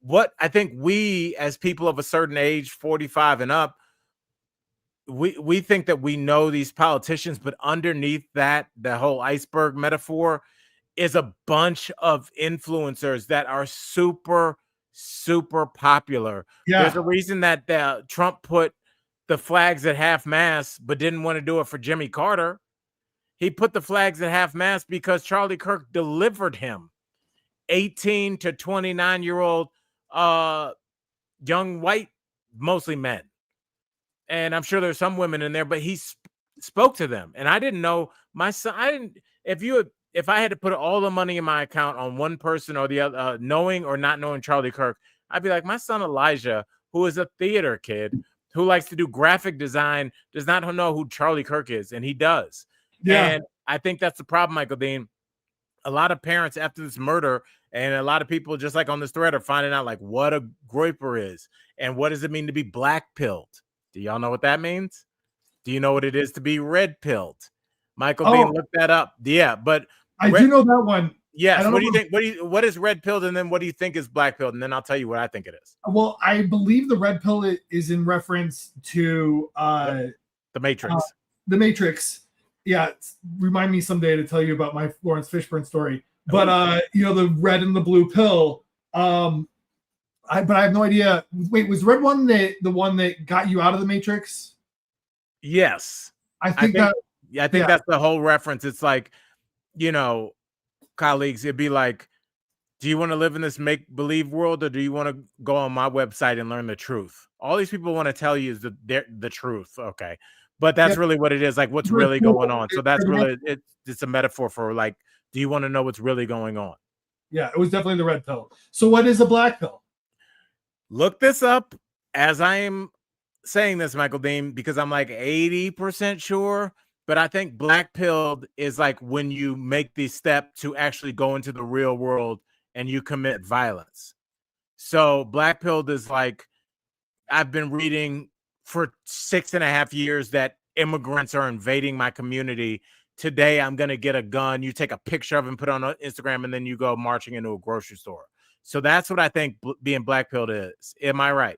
what I think we, as people of a certain age, 45 and up, we think that we know these politicians, but underneath that, the whole iceberg metaphor is a bunch of influencers that are super, super popular. Yeah. There's a reason that Trump put the flags at half mast, but didn't want to do it for Jimmy Carter. He put the flags at half mast because Charlie Kirk delivered him 18 to 29-year-old young white, mostly men. And I'm sure there's some women in there, but he spoke to them. And I didn't know my son. If I had to put all the money in my account on one person or the other, knowing or not knowing Charlie Kirk, I'd be like, my son Elijah, who is a theater kid, who likes to do graphic design, does not know who Charlie Kirk is. And he does. Yeah. And I think that's the problem, Michael Dean. A lot of parents after this murder, and a lot of people just like on this thread, are finding out like what a groiper is and what does it mean to be black-pilled. Do y'all know what that means? Do you know what it is to be red-pilled? Michael Dean, look that up. Yeah, but I do know that one. Yes. What do you think? What is red-pilled, and then what do you think is black-pilled? And then I'll tell you what I think it is. Well, I believe the red pill is in reference to the Matrix. The Matrix. Yeah, remind me someday to tell you about my Lawrence Fishburne story. But the red and the blue pill. But I have no idea. Wait, was red one the one that got you out of the Matrix? Yes, I think that's the whole reference. It's like, colleagues, it'd be like, do you want to live in this make-believe world, or do you want to go on my website and learn the truth? All these people want to tell you is the truth. Okay. But that's really what it is, like what's really going on. So that's really, it's a metaphor for like, do you want to know what's really going on? Yeah, it was definitely the red pill. So what is a black pill? Look this up as I am saying this, Michael Dean, because I'm like 80% sure. But I think black pilled is like when you make the step to actually go into the real world and you commit violence. So black pilled is like, I've been reading for 6.5 years that immigrants are invading my community. Today, I'm going to get a gun. You take a picture of him, put it on Instagram, and then you go marching into a grocery store. So that's what I think being black pilled is. Am I right?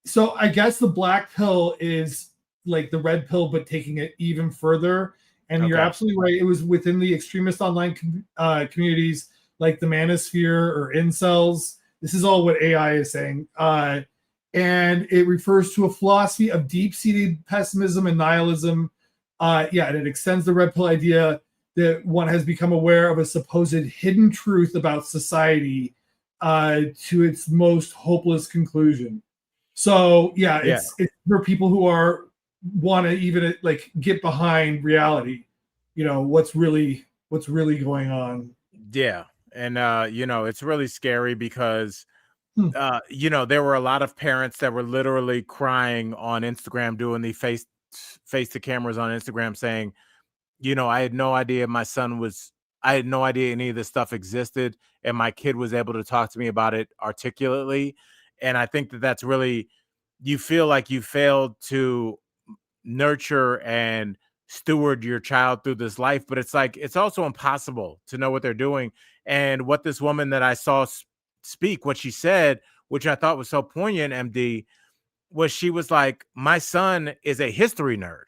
So I guess the black pill is like the red pill, but taking it even further. And you're absolutely right. It was within the extremist online communities like the manosphere or incels. This is all what AI is saying. And it refers to a philosophy of deep-seated pessimism and nihilism. And it extends the red pill idea that one has become aware of a supposed hidden truth about society to its most hopeless conclusion. So it's for people who want to even like get behind reality. What's really going on. Yeah, and it's really scary because. There were a lot of parents that were literally crying on Instagram, doing the face to cameras on Instagram saying, I had no idea I had no idea any of this stuff existed. And my kid was able to talk to me about it articulately. And I think that that's really, you feel like you failed to nurture and steward your child through this life. But it's like, it's also impossible to know what they're doing. And what this woman that I saw speak, what she said, which I thought was so poignant, MD, was she was like, my son is a history nerd.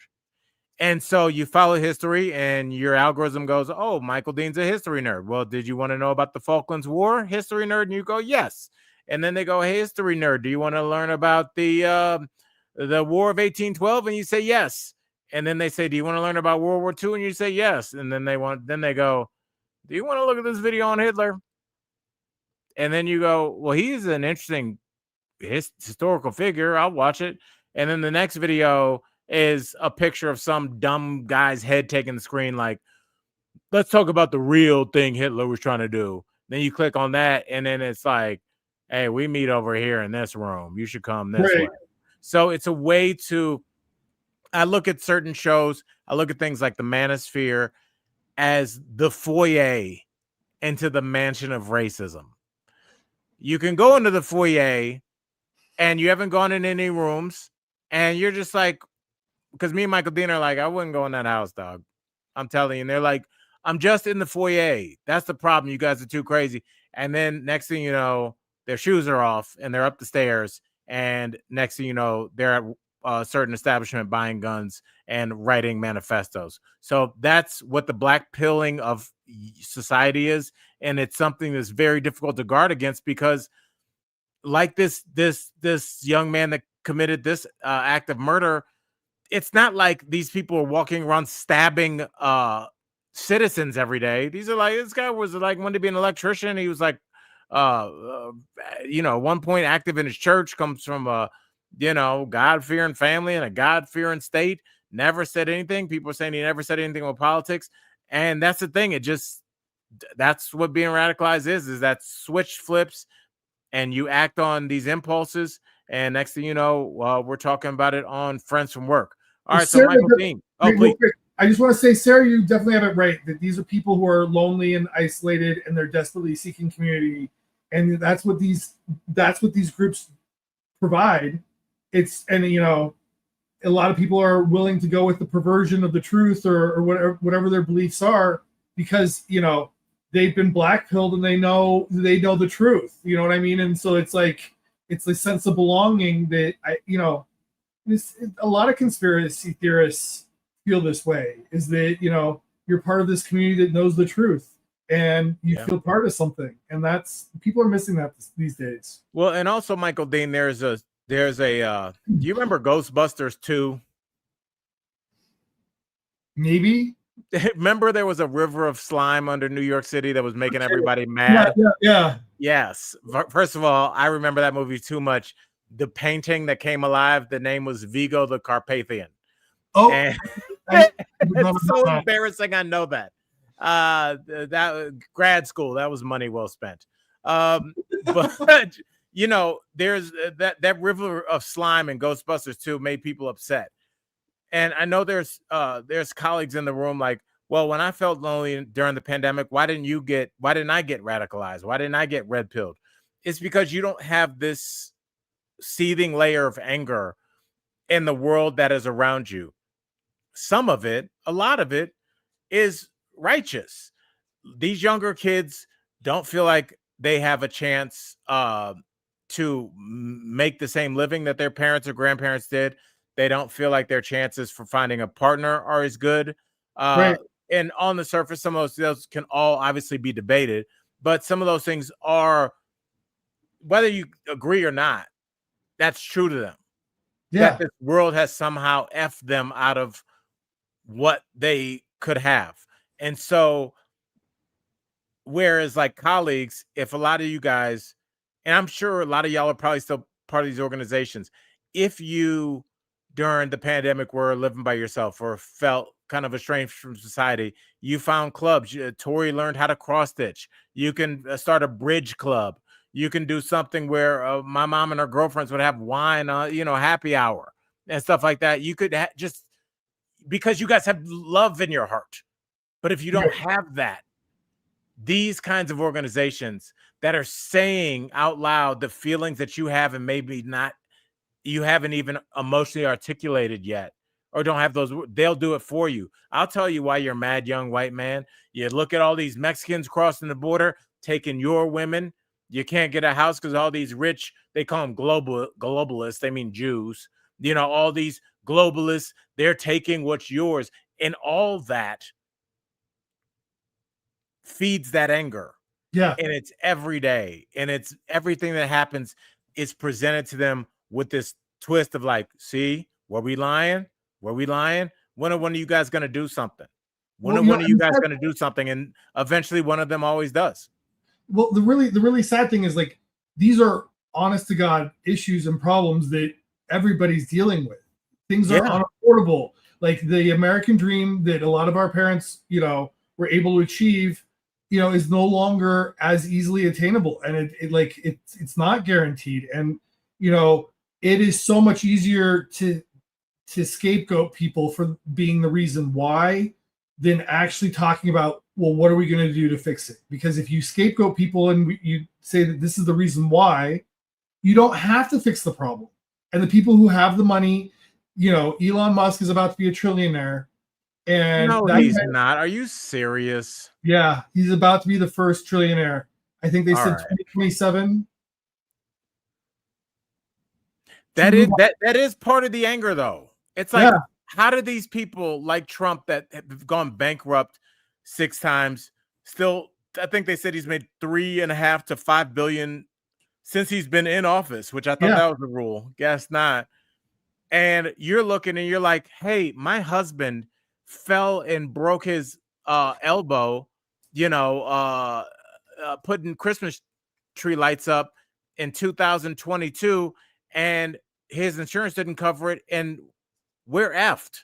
And so you follow history and your algorithm goes, oh, Michael Dean's a history nerd. Well, did you want to know about the Falklands War, history nerd? And you go, yes. And then they go, hey, history nerd, do you want to learn about the War of 1812? And you say yes. And then they say, do you want to learn about World War II? And you say yes. And then they go, do you want to look at this video on Hitler? and then you go, well, he's an interesting historical figure. I'll watch it. And then the next video is a picture of some dumb guy's head taking the screen, like, let's talk about the real thing Hitler was trying to do. Then you click on that, and then it's like, hey, we meet over here in this room. You should come this way. So it's a way to, I look at certain shows, I look at things like the Manosphere as the foyer into the mansion of racism. You can go into the foyer and you haven't gone in any rooms, and you're just like, because me and Michael Dean are like, I wouldn't go in that house, dog. I'm telling you. And they're like, I'm just in the foyer. That's the problem. You guys are too crazy. And then next thing you know, their shoes are off and they're up the stairs. And next thing you know, they're at a certain establishment buying guns and writing manifestos. So that's what the black pilling of society is. And it's something that's very difficult to guard against, because like this young man that committed this act of murder, it's not like these people are walking around stabbing citizens every day. These are like, this guy was like, wanted to be an electrician. He was like, one point active in his church, comes from a, God-fearing family and a God-fearing state. Never said anything. People are saying he never said anything about politics. And that's the thing. That's what being radicalized is that switch flips and you act on these impulses. And next thing you know, we're talking about it on Friends from Work. All right, Sarah, so Michael Dean. Oh, please. I just want to say, Sarah, you definitely have it right, that these are people who are lonely and isolated, and they're desperately seeking community, and that's what these groups provide. A lot of people are willing to go with the perversion of the truth or whatever their beliefs are, because they've been blackpilled and they know the truth. You know what I mean? And so it's like, it's a sense of belonging that a lot of conspiracy theorists feel this way, is that you're part of this community that knows the truth and you feel part of something, and that's, people are missing that these days. Well, and also, Michael Dean, there's a do you remember Ghostbusters 2? Maybe. Remember there was a river of slime under New York City that was making everybody mad? Yeah. Yes. First of all, I remember that movie too much. The painting that came alive, the name was Vigo the Carpathian. Oh, it's so embarrassing. I know that. That grad school, that was money well spent. But there's that river of slime in Ghostbusters 2 made people upset. And I know there's colleagues in the room like, well, when I felt lonely during the pandemic, why didn't I get radicalized? Why didn't I get red pilled? It's because you don't have this seething layer of anger in the world that is around you. Some of it, a lot of it, is righteous. These younger kids don't feel like they have a chance to make the same living that their parents or grandparents did. They don't feel like their chances for finding a partner are as good. Right. And on the surface, some of those can all obviously be debated, but some of those things are, whether you agree or not, that's true to them. Yeah. That this world has somehow effed them out of what they could have. And so, whereas like colleagues, if a lot of you guys, and I'm sure a lot of y'all are probably still part of these organizations, if you during the pandemic were living by yourself or felt kind of estranged from society, you found clubs. Tori learned how to cross stitch. You can start a bridge club. You can do something where my mom and her girlfriends would have wine, happy hour and stuff like that. You could just, because you guys have love in your heart. But if you don't have that, these kinds of organizations that are saying out loud the feelings that you have and maybe not, you haven't even emotionally articulated yet, or don't have those, they'll do it for you. I'll tell you why you're a mad young white man. You look at all these Mexicans crossing the border, taking your women. You can't get a house because all these rich, they call them globalists. They mean Jews. All these globalists, they're taking what's yours. And all that feeds that anger. Yeah. And it's every day. And it's everything that happens is presented to them with this twist of like, see, were we lying? When are one of you guys going to do something? When are one of you guys going to do something? And eventually one of them always does. Well, the really sad thing is like these are honest to God issues and problems that everybody's dealing with. Things are unaffordable. Like the American dream that a lot of our parents, were able to achieve, is no longer as easily attainable, and it's not guaranteed. And it is so much easier to scapegoat people for being the reason why than actually talking about, well, what are we going to do to fix it? Because if you scapegoat people and you say that this is the reason why, you don't have to fix the problem. And the people who have the money, Elon Musk is about to be a trillionaire. And no, he's not. Are you serious? Yeah, he's about to be the first trillionaire. I think they said 2027. That is part of the anger, though. It's like, how do these people like Trump that have gone bankrupt 6 times still? I think they said he's made $3.5 to $5 billion since he's been in office, which I thought that was the rule. Guess not. And you're looking and you're like, hey, my husband fell and broke his elbow, putting Christmas tree lights up in 2022, and his insurance didn't cover it, and we're effed.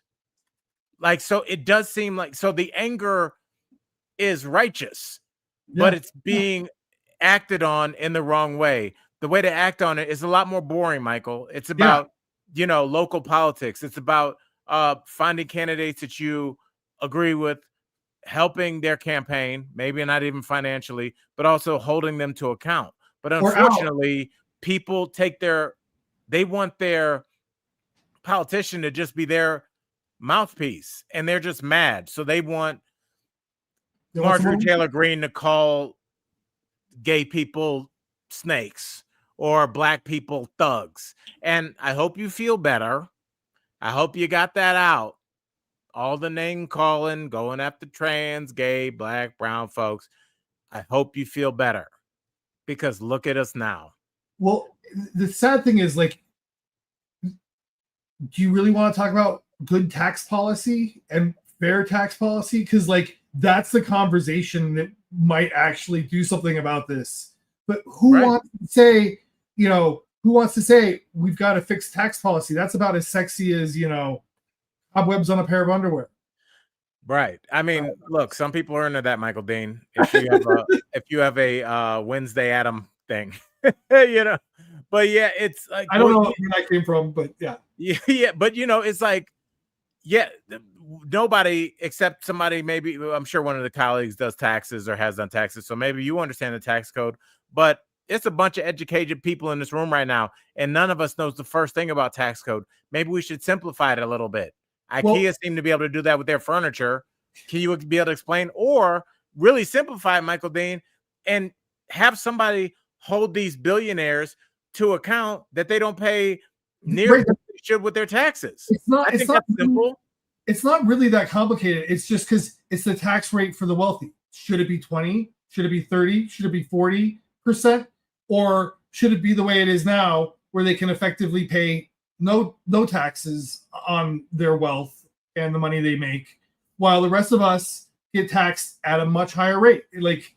Like, so it does seem like, so the anger is righteous, but it's being acted on in the wrong way. The way to act on it is a lot more boring, Michael. It's about, local politics. It's about finding candidates that you agree with, helping their campaign, maybe not even financially, but also holding them to account. But unfortunately, people they want their politician to just be their mouthpiece, and they're just mad. So they want Marjorie Taylor Greene to call gay people snakes or black people thugs. And I hope you feel better. I hope you got that out. All the name calling, going after trans, gay, black, brown folks. I hope you feel better, because look at us now. Well, the sad thing is, like, do you really want to talk about good tax policy and fair tax policy? Because, like, that's the conversation that might actually do something about this. But who wants to say, we've got to fix tax policy? That's about as sexy as, cobwebs on a pair of underwear. Right. I mean, look, some people are into that, Michael Dean. If you have a Wednesday Adam thing, But yeah, it's like, I don't know where that came from, but yeah. But it's like, nobody except somebody, maybe, I'm sure one of the colleagues does taxes or has done taxes, so maybe you understand the tax code, but it's a bunch of educated people in this room right now, and none of us knows the first thing about tax code. Maybe we should simplify it a little bit. IKEA seem to be able to do that with their furniture. Can you be able to explain, or really simplify it, Michael Dean, and have somebody hold these billionaires to account that they don't pay near what they should with their taxes? I think that's simple. It's not really that complicated. It's just because it's the tax rate for the wealthy. Should it be 20? Should it be 30? Should it be 40%? Or should it be the way it is now, where they can effectively pay no taxes on their wealth and the money they make, while the rest of us get taxed at a much higher rate? Like,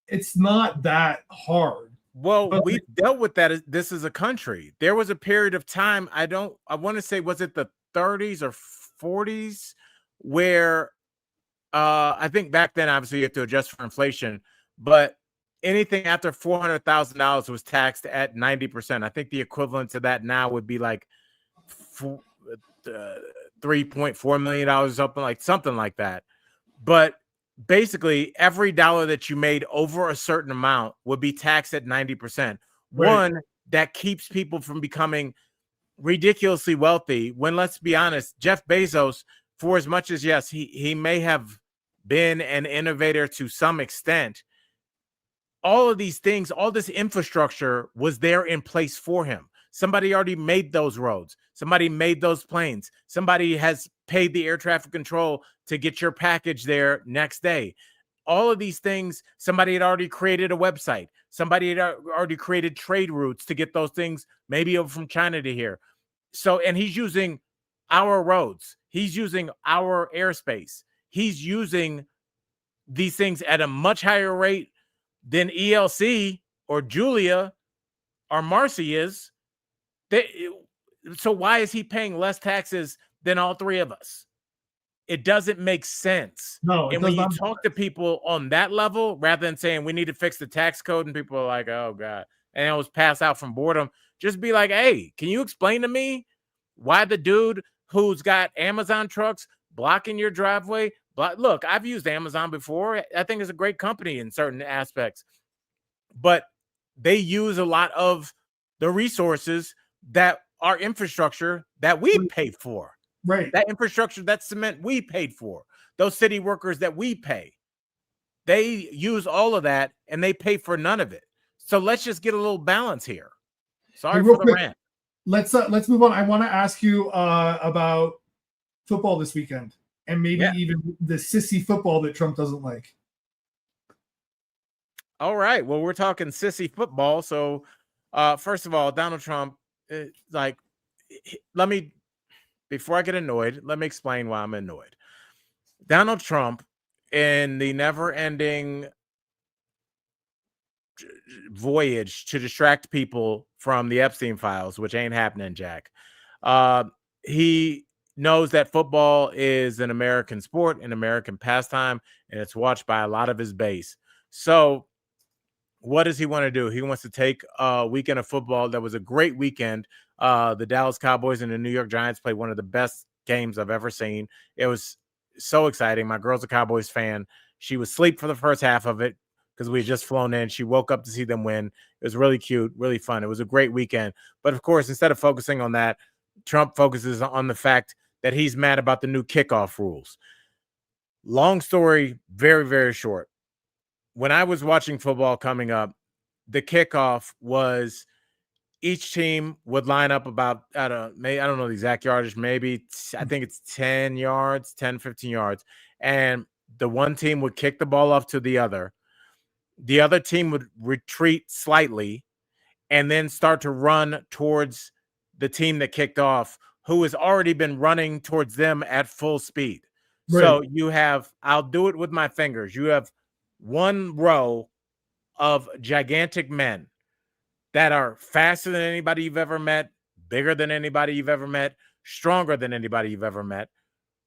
it's not that hard. Well, we've dealt with that. This is a country. There was a period of time, I want to say, was it the 30s or 40s, where I think back then, obviously, you have to adjust for inflation, but anything after $400,000 was taxed at 90%. I think the equivalent to that now would be like $3.4 million, something like that. But basically, every dollar that you made over a certain amount would be taxed at 90%. One, that keeps people from becoming ridiculously wealthy. When, let's be honest, Jeff Bezos, for as much as, yes, he may have been an innovator to some extent, all of these things, all this infrastructure was there in place for him. Somebody already made those roads. Somebody made those planes. Somebody has paid the air traffic control to get your package there next day. All of these things, somebody had already created a website. Somebody had already created trade routes to get those things maybe over from China to here. So, and he's using our roads. He's using our airspace. He's using these things at a much higher rate than ELC or Julia or Marcy is. So why is he paying less taxes than all three of us? It doesn't make sense. No, and when you talk to people on that level, rather than saying we need to fix the tax code, and people are like, oh God, and I was passed out from boredom, just be like, hey, can you explain to me why the dude who's got Amazon trucks blocking your driveway? Look, I've used Amazon before. I think it's a great company in certain aspects, but they use a lot of the resources that our infrastructure that we pay for. Right. That infrastructure, that cement we paid for, those city workers that we pay, they use all of that and they pay for none of it. So let's just get a little balance here. Sorry for the rant. Let's move on. I want to ask you about football this weekend, and maybe even the sissy football that Trump doesn't like. All right. Well, we're talking sissy football. So first of all, Donald Trump, before I get annoyed, let me explain why I'm annoyed. Donald Trump, in the never-ending voyage to distract people from the Epstein files, which ain't happening, Jack, he knows that football is an American sport, an American pastime, and it's watched by a lot of his base. So what does he want to do? He wants to take a weekend of football that was a great weekend. The Dallas Cowboys and the New York Giants played one of the best games I've ever seen. It was so exciting. My girl's a Cowboys fan. She was asleep for the first half of it because we had just flown in. She woke up to see them win. It was really cute, really fun. It was a great weekend. But of course, instead of focusing on that, Trump focuses on the fact that he's mad about the new kickoff rules. Long story, very, very short. When I was watching football coming up, the kickoff was each team would line up about, I don't know the exact yardage, maybe I think it's 10 yards, 10, 15 yards. And the one team would kick the ball off to the other. The other team would retreat slightly and then start to run towards the team that kicked off, who has already been running towards them at full speed. Right. So you have, I'll do it with my fingers. You have one row of gigantic men that are faster than anybody you've ever met, bigger than anybody you've ever met, stronger than anybody you've ever met,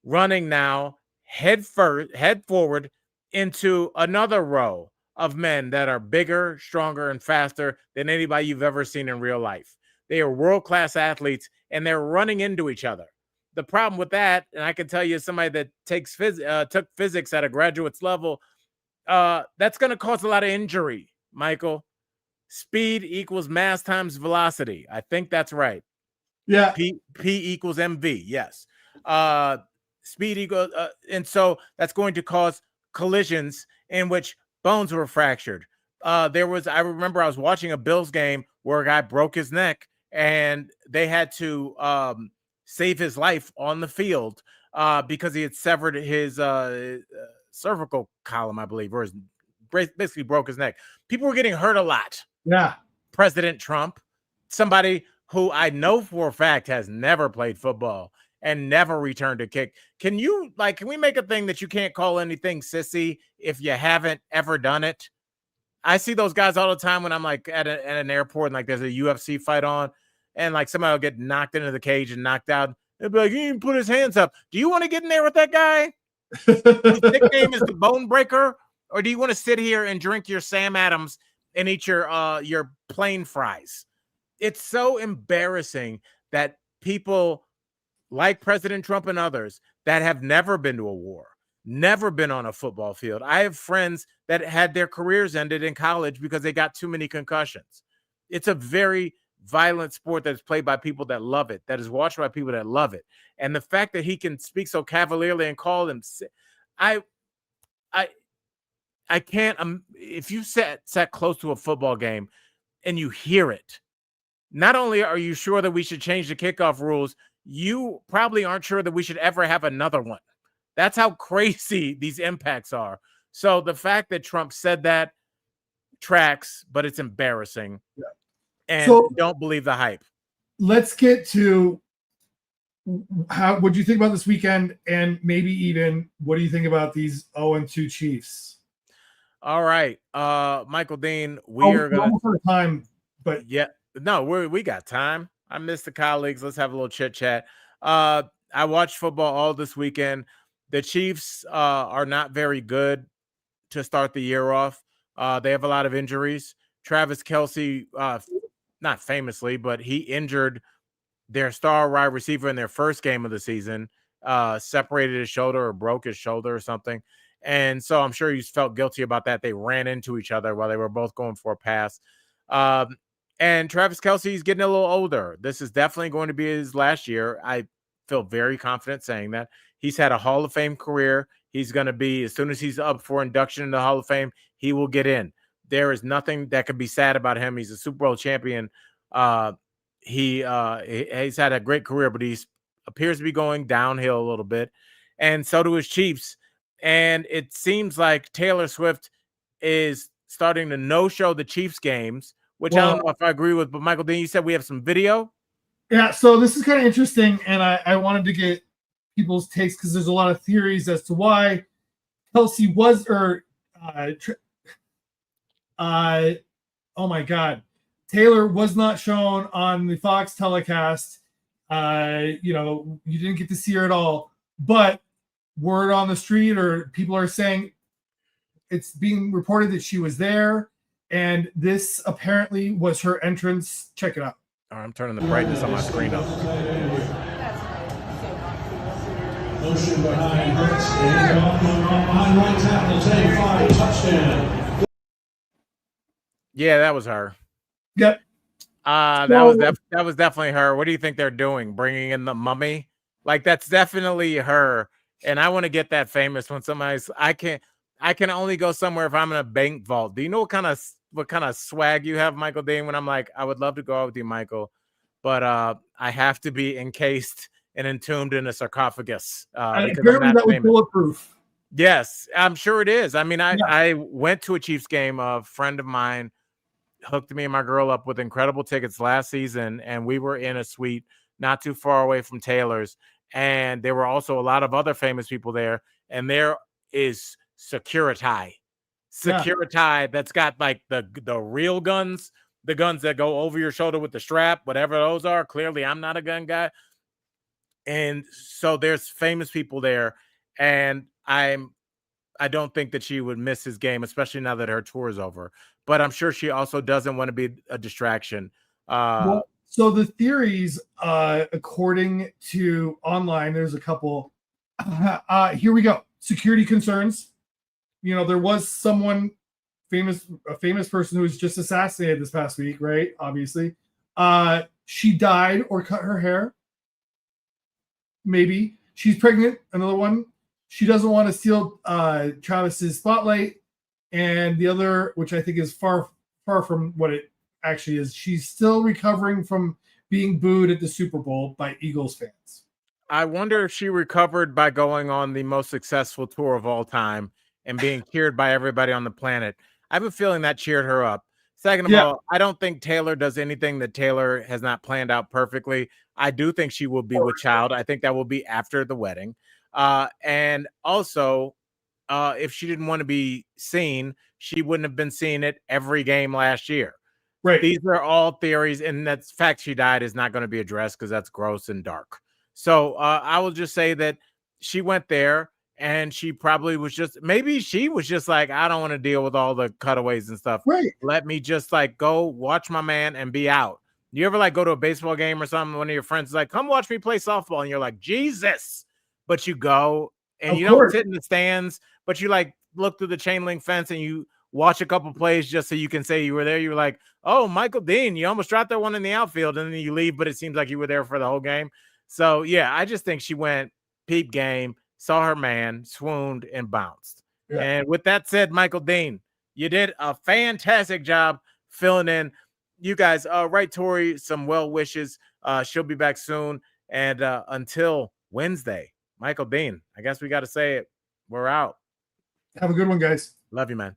running now head forward into another row of men that are bigger, stronger, and faster than anybody you've ever seen in real life. They are world-class athletes, and they're running into each other. The problem with that, and I can tell you as somebody that took physics at a graduate's level, that's going to cause a lot of injury, Michael. Speed equals mass times velocity. I think that's right. Yeah. P equals MV. Yes. Speed equals, and so that's going to cause collisions in which bones were fractured. I remember I was watching a Bills game where a guy broke his neck and they had to save his life on the field because he had severed his cervical column, I believe, or basically broke his neck. People were getting hurt a lot. Yeah. President Trump, somebody who I know for a fact has never played football and never returned a kick. Can we make a thing that you can't call anything sissy if you haven't ever done it? I see those guys all the time when I'm like at an airport and like there's a UFC fight on and like somebody will get knocked into the cage and knocked out. They'll be like, he didn't put his hands up. Do you want to get in there with that guy? His nickname is the Bone Breaker, or do you want to sit here and drink your Sam Adams and eat your plain fries? It's so embarrassing that people like President Trump and others that have never been to a war, never been on a football field. I have friends that had their careers ended in college because they got too many concussions. It's a very violent sport that's played by people that love it, that is watched by people that love it. And the fact that he can speak so cavalierly and call them, I can't. If you sat close to a football game and you hear it, not only are you sure that we should change the kickoff rules, you probably aren't sure that we should ever have another one. That's how crazy these impacts are. So the fact that Trump said that tracks, but it's embarrassing. Yeah. And don't believe the hype. Let's get to what do you think about this weekend, and maybe even what do you think about these 0-2 Chiefs? All right. Michael Dean, We're almost out of time, but yeah, no, we got time. I missed the colleagues. Let's have a little chit chat. I watched football all this weekend. The Chiefs are not very good to start the year off. They have a lot of injuries. Travis Kelce, not famously, but he injured their star wide receiver in their first game of the season, separated his shoulder or broke his shoulder or something. And so I'm sure he felt guilty about that. They ran into each other while they were both going for a pass. And Travis Kelce's getting a little older. This is definitely going to be his last year. I feel very confident saying that. He's had a Hall of Fame career. He's going to be, as soon as he's up for induction in the Hall of Fame, he will get in. There is nothing that could be sad about him. He's a Super Bowl champion. He's had a great career, but he appears to be going downhill a little bit. And so do his Chiefs. And it seems like Taylor Swift is starting to no-show the Chiefs games, which I don't know if I agree with. But Michael Dean, you said we have some video? Yeah, so this is kind of interesting, and I wanted to get people's takes because there's a lot of theories as to why Kelce was, oh my God, Taylor was not shown on the Fox telecast. You didn't get to see her at all, but word on the street or people are saying it's being reported that she was there, and this apparently was her entrance. Check it out. All right, I'm turning the brightness on my screen up. Motion behind Hurts on right tackle, 10-5, touchdown. Yeah, that was her. Yep. That was definitely her. What do you think they're doing? Bringing in the mummy? Like, that's definitely her. And I want to get that famous when somebody's. I can only go somewhere if I'm in a bank vault. Do you know what kind of swag you have, Michael Dean? When I'm like, I would love to go out with you, Michael, but I have to be encased and entombed in a sarcophagus. Apparently that was bulletproof. Yes, I'm sure it is. I mean, I went to a Chiefs game. A friend of mine hooked me and my girl up with incredible tickets last season, and we were in a suite not too far away from Taylor's. And there were also a lot of other famous people there. And there is Security that's got like the real guns, the guns that go over your shoulder with the strap, whatever those are. Clearly, I'm not a gun guy. And so there's famous people there. And I don't think that she would miss his game, especially now that her tour is over. But I'm sure she also doesn't want to be a distraction. So the theories, according to online, there's a couple. Here we go. Security concerns. There was a famous person who was just assassinated this past week, right? Obviously. She died or cut her hair. Maybe. She's pregnant. Another one. She doesn't want to steal Travis's spotlight. And the other, which I think is far from what it actually is, she's still recovering from being booed at the Super Bowl by Eagles fans. I wonder if she recovered by going on the most successful tour of all time and being cheered by everybody on the planet. I have a feeling that cheered her up. Second of all, I don't think Taylor does anything that Taylor has not planned out perfectly. I do think she will be with child. I think that will be after the wedding. And also, if she didn't want to be seen, she wouldn't have been seen at every game last year. Right. These are all theories, and that fact she died is not going to be addressed because that's gross and dark. So I will just say that she went there, and she probably was maybe she was just like, I don't want to deal with all the cutaways and stuff. Right. Let me just like go watch my man and be out. You ever like go to a baseball game or something? One of your friends is like, come watch me play softball. And you're like, Jesus. But you go and you don't sit in the stands, but you like look through the chain link fence and you watch a couple plays just so you can say you were there. You're like, oh, Michael Dean, you almost dropped that one in the outfield, and then you leave, but it seems like you were there for the whole game. So, yeah, I just think she went peep game, saw her man, swooned, and bounced. Yeah. And with that said, Michael Dean, you did a fantastic job filling in. You guys, write Tori some well wishes. She'll be back soon. And until Wednesday, Michael Dean, I guess we got to say it. We're out. Have a good one, guys. Love you, man.